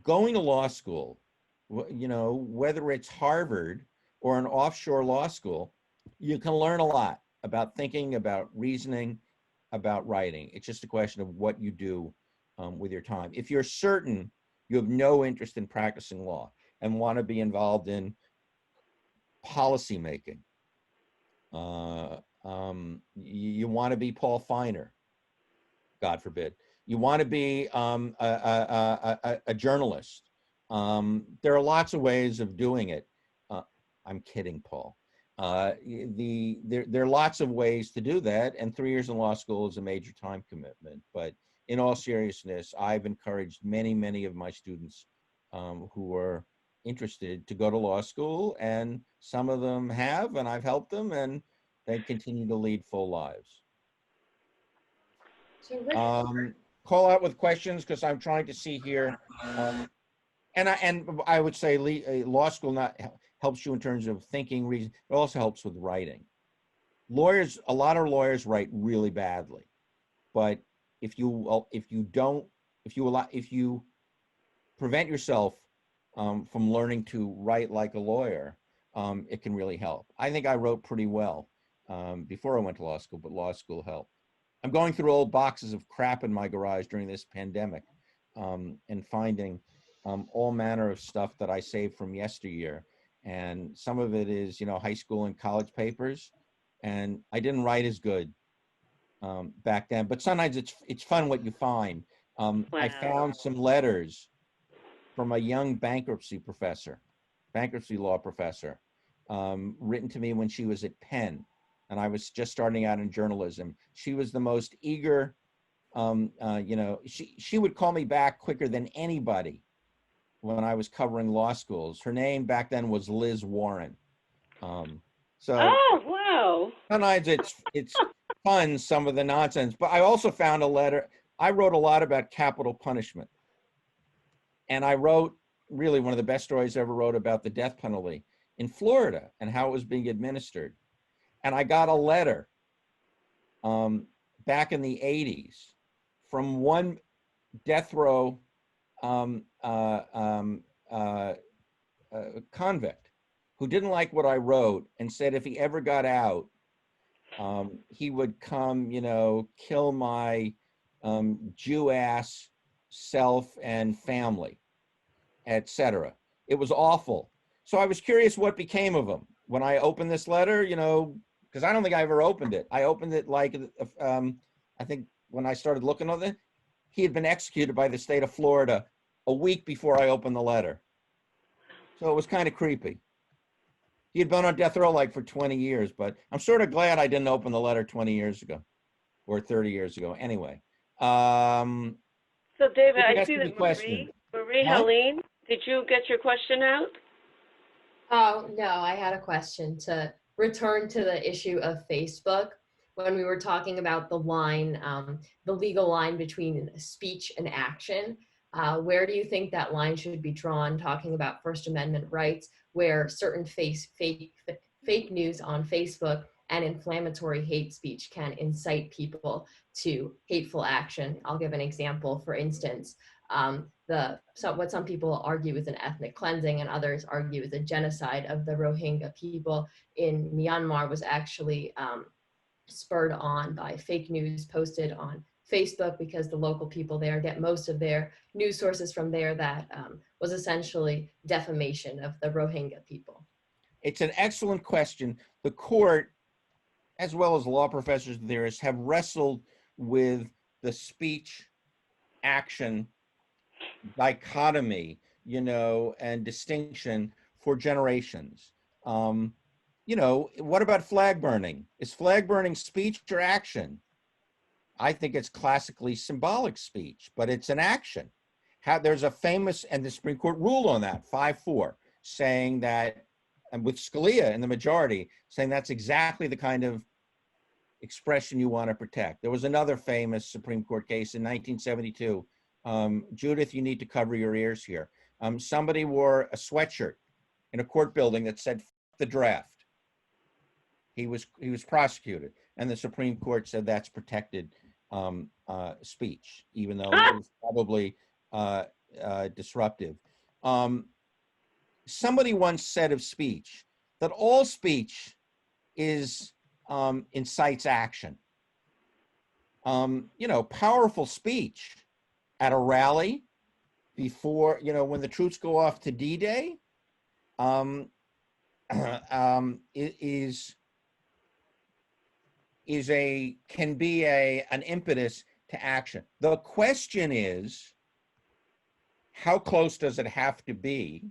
Going to law school, you know, whether it's Harvard or an offshore law school, you can learn a lot about thinking, about reasoning, about writing. It's just a question of what you do with your time. If you're certain you have no interest in practicing law and want to be involved in policy making, you want to be Paul Feiner, God forbid. You want to be a journalist. There are lots of ways of doing it. I'm kidding, Paul. There are lots of ways to do that, and 3 years in law school is a major time commitment. But in all seriousness, I've encouraged many of my students who are interested to go to law school, and some of them have, and I've helped them, and they continue to lead full lives. Call out with questions, because I'm trying to see here. And I would say law school not helps you in terms of thinking, reason. It also helps with writing. A lot of lawyers write really badly, but if you prevent yourself from learning to write like a lawyer, it can really help. I think I wrote pretty well before I went to law school, but law school helped. I'm going through old boxes of crap in my garage during this pandemic and finding all manner of stuff that I saved from yesteryear. And some of it is, you know, high school and college papers. And I didn't write as good back then, but sometimes it's fun what you find. Wow. I found some letters from a young bankruptcy law professor, written to me when she was at Penn, and I was just starting out in journalism. She was the most eager, you know, she would call me back quicker than anybody when I was covering law schools. Her name back then was Liz Warren. Oh, wow. Sometimes it's fun, some of the nonsense, but I also found a letter. I wrote a lot about capital punishment. And I wrote really one of the best stories I ever wrote about the death penalty in Florida and how it was being administered. And I got a letter back in the 80s from one death row convict who didn't like what I wrote and said if he ever got out, he would come, kill my Jew-ass self and family, etc. It was awful. So I was curious what became of him. When I opened this letter, because I don't think I ever opened it. I opened it I think when I started looking at it, he had been executed by the state of Florida a week before I opened the letter. So it was kind of creepy. He had been on death row for 20 years, but I'm sort of glad I didn't open the letter 20 years ago or 30 years ago. Anyway. So David, I see that Marie Huh? Helene, did you get your question out? Oh, no, I had a question to return to the issue of Facebook. When we were talking about the line, the legal line between speech and action, where do you think that line should be drawn, talking about First Amendment rights, where certain fake news on Facebook and inflammatory hate speech can incite people to hateful action? I'll give an example. For instance, what some people argue is an ethnic cleansing and others argue is a genocide of the Rohingya people in Myanmar was actually spurred on by fake news posted on Facebook, because the local people there get most of their news sources from there. That was essentially defamation of the Rohingya people. It's an excellent question. The court, as well as law professors and theorists, have wrestled with the speech action dichotomy, and distinction for generations. What about flag burning? Is flag burning speech or action? I think it's classically symbolic speech, but it's an action. There's a famous, and the Supreme Court ruled on that, 5-4, saying that, and with Scalia in the majority, saying that's exactly the kind of expression you want to protect. There was another famous Supreme Court case in 1972. Judith, you need to cover your ears here. Somebody wore a sweatshirt in a court building that said, "F the draft." He was prosecuted, and the Supreme Court said that's protected speech, even though it was probably disruptive. Somebody once said of speech that all speech incites action. Powerful speech at a rally before, when the troops go off to D-Day, can be an impetus to action. The question is, how close does it have to be?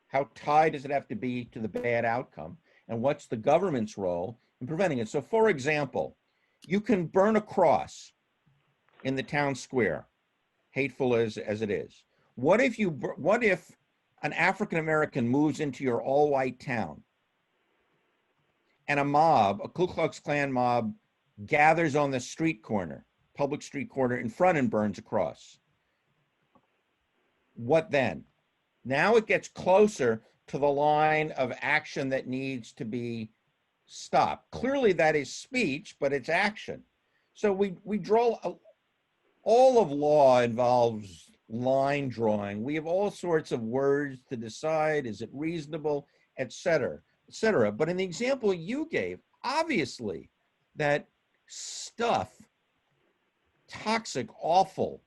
How tied does it have to be to the bad outcome? And what's the government's role in preventing it? So, for example, you can burn a cross in the town square, hateful as it is. What if an African American moves into your all-white town and a Ku Klux Klan mob, gathers on the street corner, public street corner in front, and burns a cross? What then? Now it gets closer to the line of action that needs to be stopped. Clearly that is speech, but it's action. So we draw, all of law involves line drawing. We have all sorts of words to decide, is it reasonable, et cetera, et cetera. But in the example you gave, obviously that stuff, toxic, awful,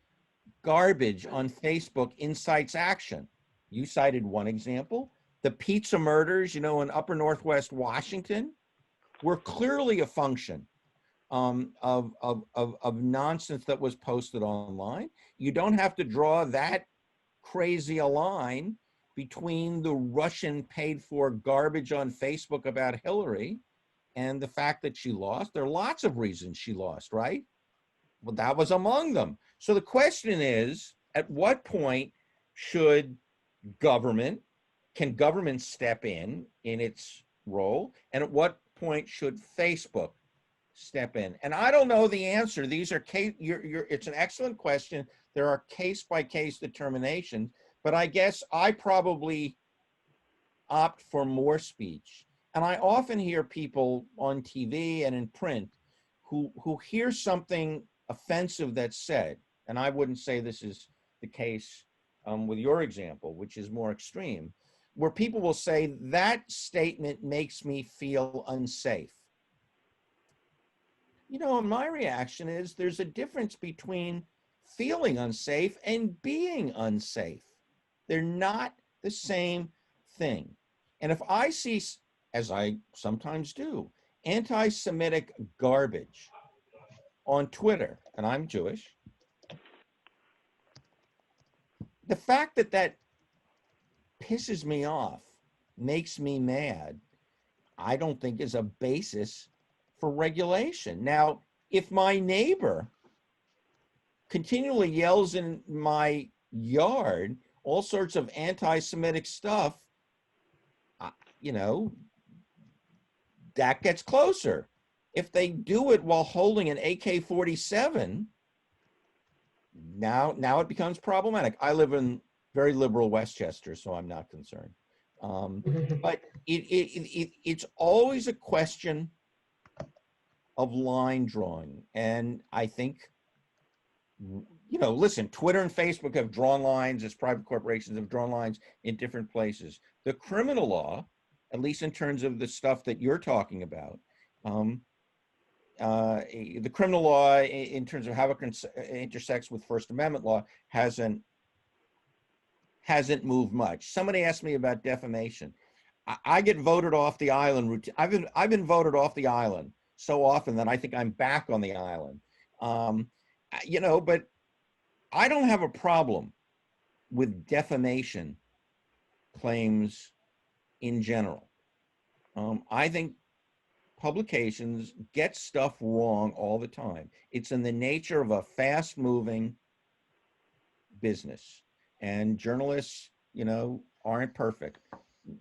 garbage on Facebook incites action. You cited one example. The pizza murders, in upper Northwest Washington, were clearly a function of nonsense that was posted online. You don't have to draw that crazy a line between the Russian paid for garbage on Facebook about Hillary and the fact that she lost. There are lots of reasons she lost, right? Well, that was among them. So the question is, at what point can government step in its role? And at what point should Facebook step in? And I don't know the answer. These are it's an excellent question. There are case-by-case determinations, but I guess I probably opt for more speech. And I often hear people on TV and in print who hear something offensive that's said, and I wouldn't say this is the case with your example, which is more extreme, where people will say that statement makes me feel unsafe. You know, my reaction is there's a difference between feeling unsafe and being unsafe. They're not the same thing. And if I see, as I sometimes do, anti-Semitic garbage on Twitter, and I'm Jewish, the fact that that pisses me off, makes me mad, I don't think is a basis for regulation. Now, if my neighbor continually yells in my yard all sorts of anti-Semitic stuff, you know, that gets closer. If they do it while holding an AK-47, now it becomes problematic. I live in very liberal Westchester, so I'm not concerned. But it's always a question of line drawing. And I think, you know, listen, Twitter and Facebook have drawn lines as private corporations have drawn lines in different places. The criminal law, at least in terms of the stuff that you're talking about, the criminal law in terms of how it intersects with First Amendment law hasn't moved much. Somebody asked me about defamation. I get voted off the island routine. I've been voted off the island so often that I think I'm back on the island. You know, but I don't have a problem with defamation claims in general. I think publications get stuff wrong all the time. It's in the nature of a fast-moving business, and journalists, you know, aren't perfect.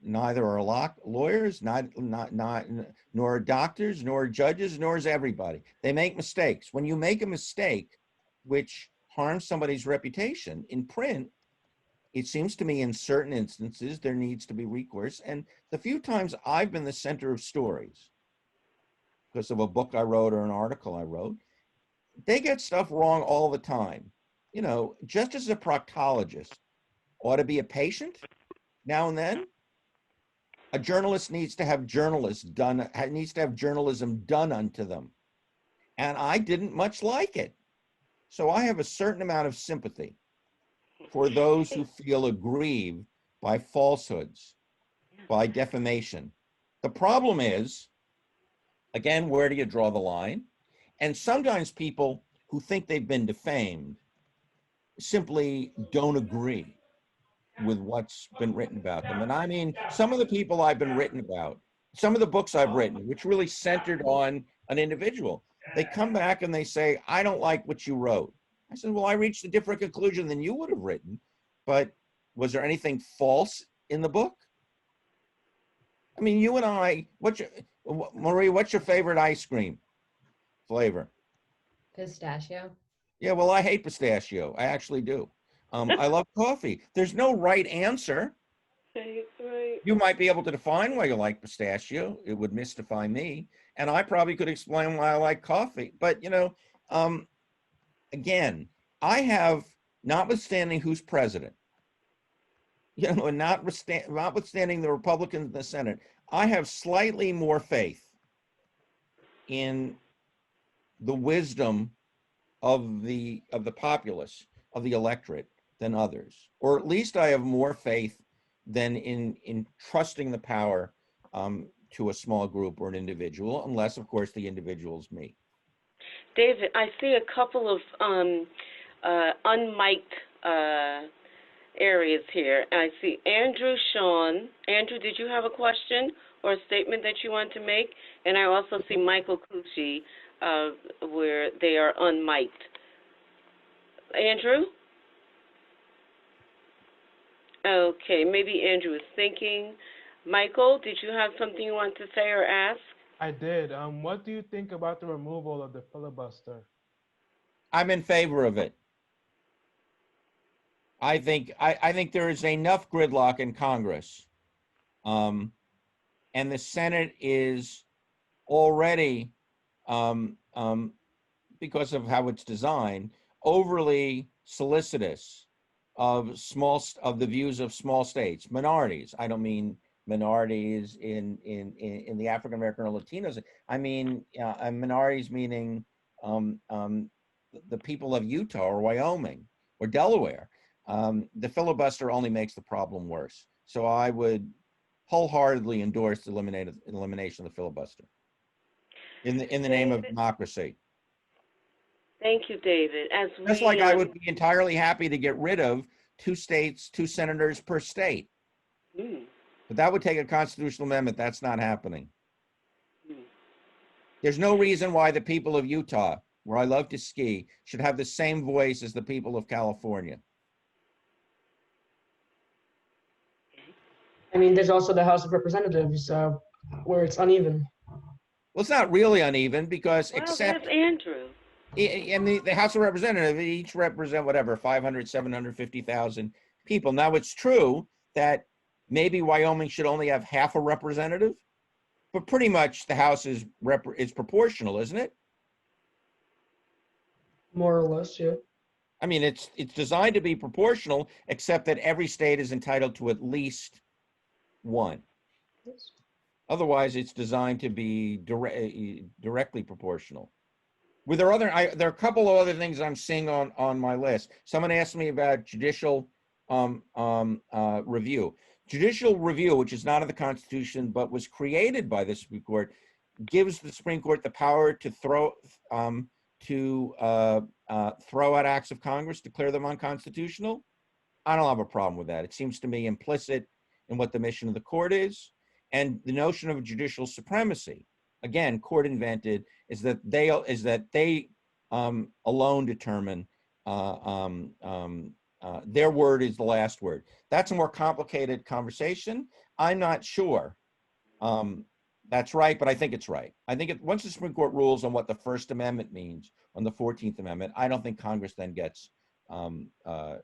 Neither are lawyers, nor doctors, nor judges, nor is everybody. They make mistakes. When you make a mistake which harms somebody's reputation in print, it seems to me in certain instances there needs to be recourse. And the few times I've been the center of stories because of a book I wrote or an article I wrote, they get stuff wrong all the time. You know, just as a proctologist ought to be a patient now and then, a journalist needs to have journalism done unto them. And I didn't much like it. So I have a certain amount of sympathy for those who feel aggrieved by falsehoods, by defamation. The problem is, again, where do you draw the line? And sometimes people who think they've been defamed simply don't agree with what's been written about them. And I mean, some of the people I've been written about, some of the books I've written, which really centered on an individual, they come back and they say, I don't like what you wrote. I said, well, I reached a different conclusion than you would have written, but was there anything false in the book? I mean, you and I, Marie, what's your favorite ice cream flavor? Pistachio. Yeah, well, I hate pistachio. I actually do. I love coffee. There's no right answer. Right. You might be able to define why you like pistachio. It would mystify me. And I probably could explain why I like coffee. But, you know, again, I have, notwithstanding who's president, you know, and notwithstanding the Republicans in the Senate, I have slightly more faith in the wisdom of the populace, of the electorate, than others. Or at least I have more faith than in trusting the power to a small group or an individual, unless, of course, the individual is me. David, I see a couple of unmiked areas here. I see Andrew Sean. Andrew, did you have a question or a statement that you want to make? And I also see Michael Cucci, where they are unmiked. Andrew? Okay, maybe Andrew is thinking. Michael, did you have something you want to say or ask? I did. What do you think about the removal of the filibuster? I'm in favor of it. I think there is enough gridlock in Congress, and the Senate is already um, um, because of how it's designed, overly solicitous of the views of small states, minorities. I don't mean minorities in the African American or Latinos. I mean minorities meaning the people of Utah or Wyoming or Delaware. The filibuster only makes the problem worse. So I would wholeheartedly endorse the elimination of the filibuster in the name of democracy. Thank you, David. As Just we, like I would be entirely happy to get rid of 2 states, 2 senators per state. But that would take a constitutional amendment. That's not happening. There's no reason why the people of Utah, where I love to ski, should have the same voice as the people of California. I mean, there's also the House of Representatives where it's uneven. Well, it's not really uneven because there's Andrew. And the House of Representatives each represent whatever 500, 750,000 people. Now it's true that maybe Wyoming should only have half a representative, but pretty much the House is proportional, isn't it? More or less, yeah. I mean, it's designed to be proportional, except that every state is entitled to at least one. Yes. Otherwise, it's designed to be directly proportional. Were there there are a couple of other things I'm seeing on my list. Someone asked me about judicial review. Judicial review, which is not in the Constitution but was created by the Supreme Court, gives the Supreme Court the power to throw out acts of Congress, declare them unconstitutional. I don't have a problem with that. It seems to me implicit in what the mission of the court is, and the notion of judicial supremacy. Again, court invented is that they alone determine their word is the last word. That's a more complicated conversation. I'm not sure that's right, but I think it's right. I think once the Supreme Court rules on what the First Amendment means on the 14th Amendment, I don't think Congress then gets ought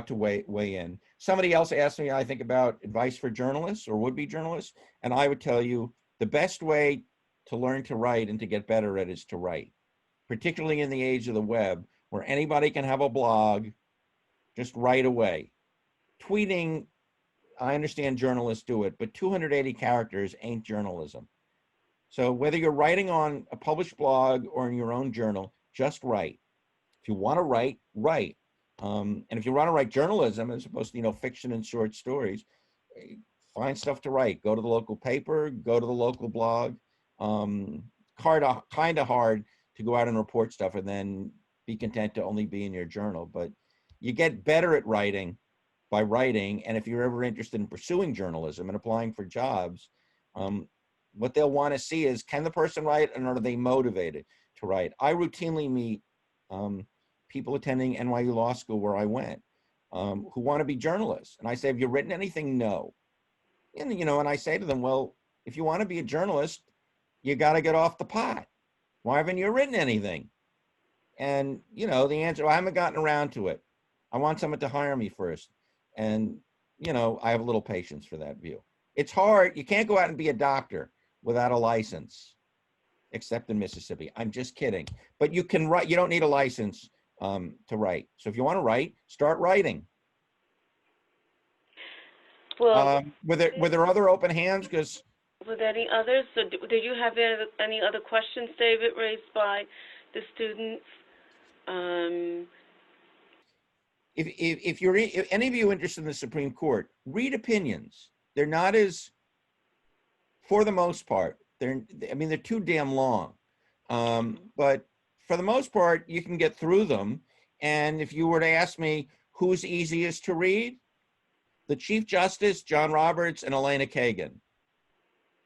to weigh in. Somebody else asked me, I think, about advice for journalists or would-be journalists, and I would tell you the best way to learn to write and to get better at it is to write, particularly in the age of the web, where anybody can have a blog just right away. Tweeting, I understand journalists do it, but 280 characters ain't journalism. So whether you're writing on a published blog or in your own journal, just write. If you want to write, write. And if you want to write journalism as opposed to, fiction and short stories, find stuff to write. Go to the local paper, go to the local blog. Kind of hard to go out and report stuff and then be content to only be in your journal. But you get better at writing by writing. And if you're ever interested in pursuing journalism and applying for jobs, what they'll want to see is, can the person write and are they motivated to write? I routinely meet people attending NYU Law School where I went who want to be journalists. And I say, have you written anything? No. And, and I say to them, well, if you want to be a journalist, you got to get off the pot. Why haven't you written anything? And, the answer, I haven't gotten around to it. I want someone to hire me first. And, I have a little patience for that view. It's hard. You can't go out and be a doctor without a license, except in Mississippi. I'm just kidding. But you can write. You don't need a license to write. So if you want to write, start writing. Well, were there other open hands? Because were there any others? So did you have any other questions, David, raised by the students? If any of you interested in the Supreme Court, read opinions. They're not as, for the most part, they're too damn long. But for the most part, you can get through them. And if you were to ask me who's easiest to read, the Chief Justice, John Roberts, and Elena Kagan.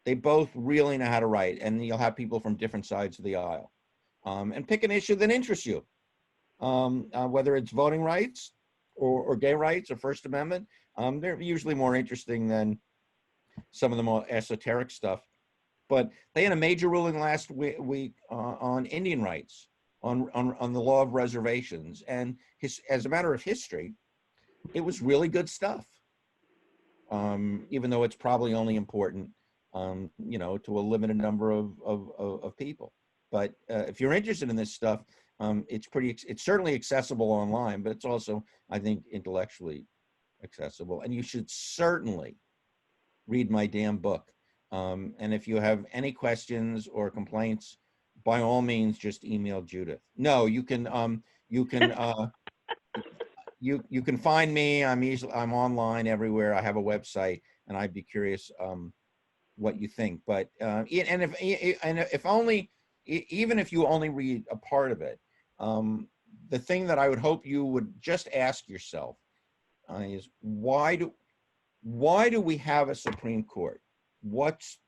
They both really know how to write, and you'll have people from different sides of the aisle. And pick an issue that interests you, whether it's voting rights or gay rights or First Amendment. They're usually more interesting than some of the more esoteric stuff. But they had a major ruling last week on Indian rights, on the law of reservations. And as a matter of history, it was really good stuff, even though it's probably only important to a limited number of people. But if you're interested in this stuff, it's certainly accessible online, but it's also, I think, intellectually accessible. And you should certainly read my damn book. And if you have any questions or complaints, by all means, just email Judith. No, you can you can find me. I'm online everywhere. I have a website, and I'd be curious what you think. But and if only, even if you only read a part of it, the thing that I would hope you would just ask yourself is why do we have a Supreme Court? What's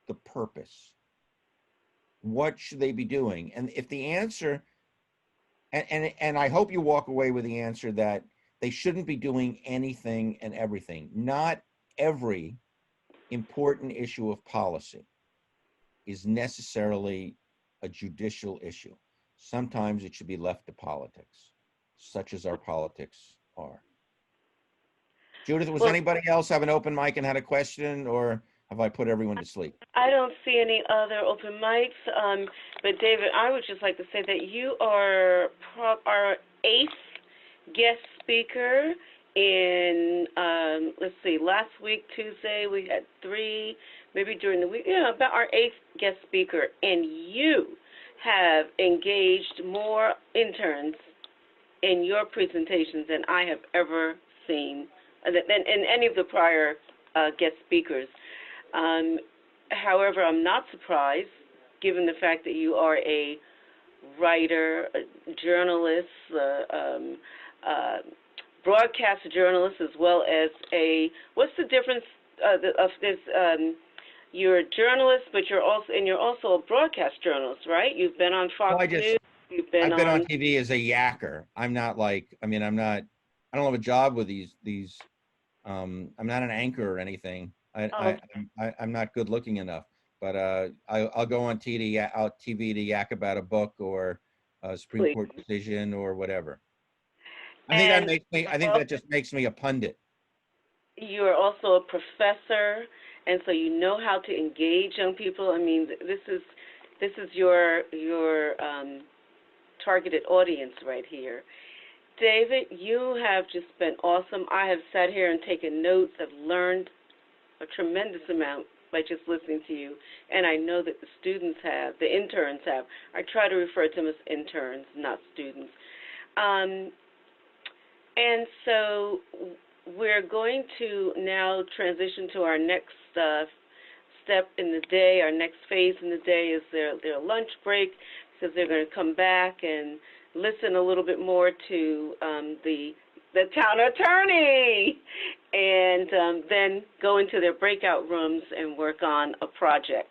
the purpose? What should they be doing? And if the answer, and I hope you walk away with the answer that they shouldn't be doing anything and everything. Not every important issue of policy is necessarily a judicial issue. Sometimes it should be left to politics, such as our politics are. Judith, was anybody else have an open mic and had a question, or have I put everyone to sleep? I don't see any other open mics, but David, I would just like to say that you are our 8th guest speaker in, let's see, last week, Tuesday, we had 3, maybe during the week, about our 8th guest speaker, and you have engaged more interns in your presentations than I have ever seen, than any of the prior guest speakers. However, I'm not surprised, given the fact that you are a writer, a journalist, broadcast journalist, as well as what's the difference of this? You're a journalist, but you're also a broadcast journalist, right? You've been on Fox News. I've been on TV as a yacker. I'm not I don't have a job with these. I'm not an anchor or anything. I'm not good looking enough, but I'll go on TV to yak about a book or a Supreme Court decision or whatever. I think that just makes me a pundit. You are also a professor, and so you know how to engage young people. I mean, this is your targeted audience right here. David, you have just been awesome. I have sat here and taken notes. I've learned a tremendous amount by just listening to you, and I know that the students have, the interns have. I try to refer to them as interns, not students. And so we're going to now transition to our next step in the day. Our next phase in the day is their lunch break, because they're going to come back and listen a little bit more to the town attorney, and then go into their breakout rooms and work on a project.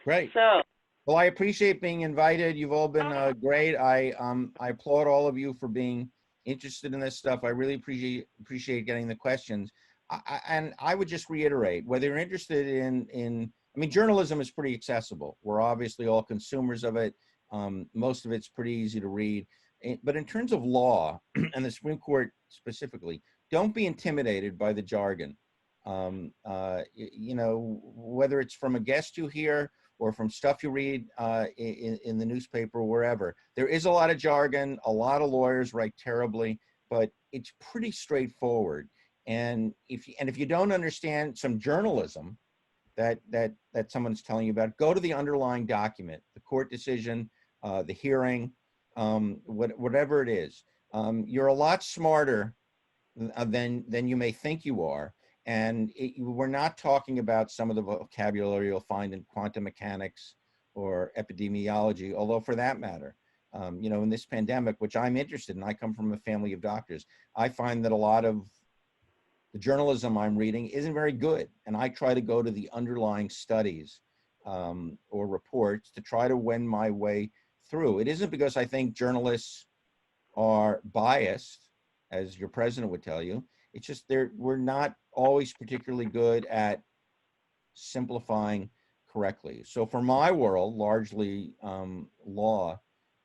Great. So, well, I appreciate being invited. You've all been great. I applaud all of you for being interested in this stuff. I really appreciate getting the questions. And I would just reiterate, whether you're interested in journalism is pretty accessible. We're obviously all consumers of it. Most of it's pretty easy to read. But in terms of law, and the Supreme Court specifically, don't be intimidated by the jargon. Whether it's from a guest you hear or from stuff you read in the newspaper or wherever, there is a lot of jargon. A lot of lawyers write terribly, but it's pretty straightforward. And if you don't understand some journalism that someone's telling you about, go to the underlying document, the court decision, the hearing, whatever it is. You're a lot smarter than you may think you are. And we're not talking about some of the vocabulary you'll find in quantum mechanics or epidemiology, although for that matter, in this pandemic, which I'm interested in, I come from a family of doctors, I find that a lot of the journalism I'm reading isn't very good. And I try to go to the underlying studies or reports to try to wend my way through. It isn't because I think journalists are biased, as your president would tell you. It's just we're not always particularly good at simplifying correctly. So for my world, largely law,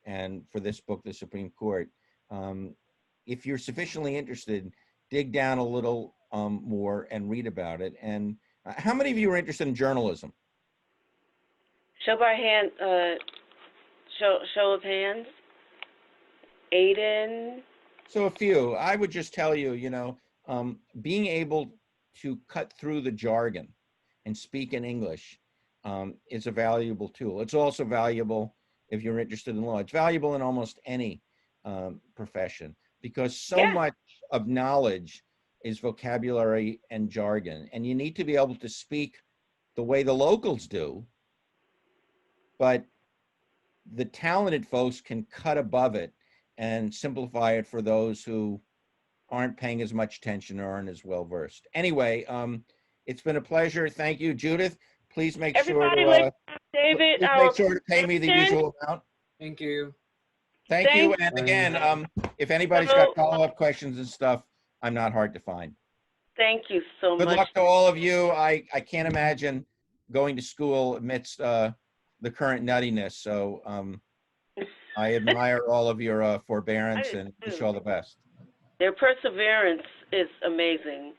and for this book, The Supreme Court, if you're sufficiently interested, dig down a little more and read about it. And how many of you are interested in journalism? Show by hand, show of hands. Aiden. So a few. I would just tell you, being able to cut through the jargon and speak in English is a valuable tool. It's also valuable if you're interested in law. It's valuable in almost any profession because so much of knowledge is vocabulary and jargon, and you need to be able to speak the way the locals do, but the talented folks can cut above it and simplify it for those who aren't paying as much attention or aren't as well versed. Anyway, it's been a pleasure. Thank you, Judith. Please make Everybody, sure like David, please make sure to pay me the president. usual amount. Thank you. Thank you. Thank And again, if anybody's got follow-up questions and stuff, I'm not hard to find. Thank you so Good much. luck to all of you. I can't imagine going to school amidst the current nuttiness. So I admire all of your forbearance and wish you all the best. Their perseverance is amazing.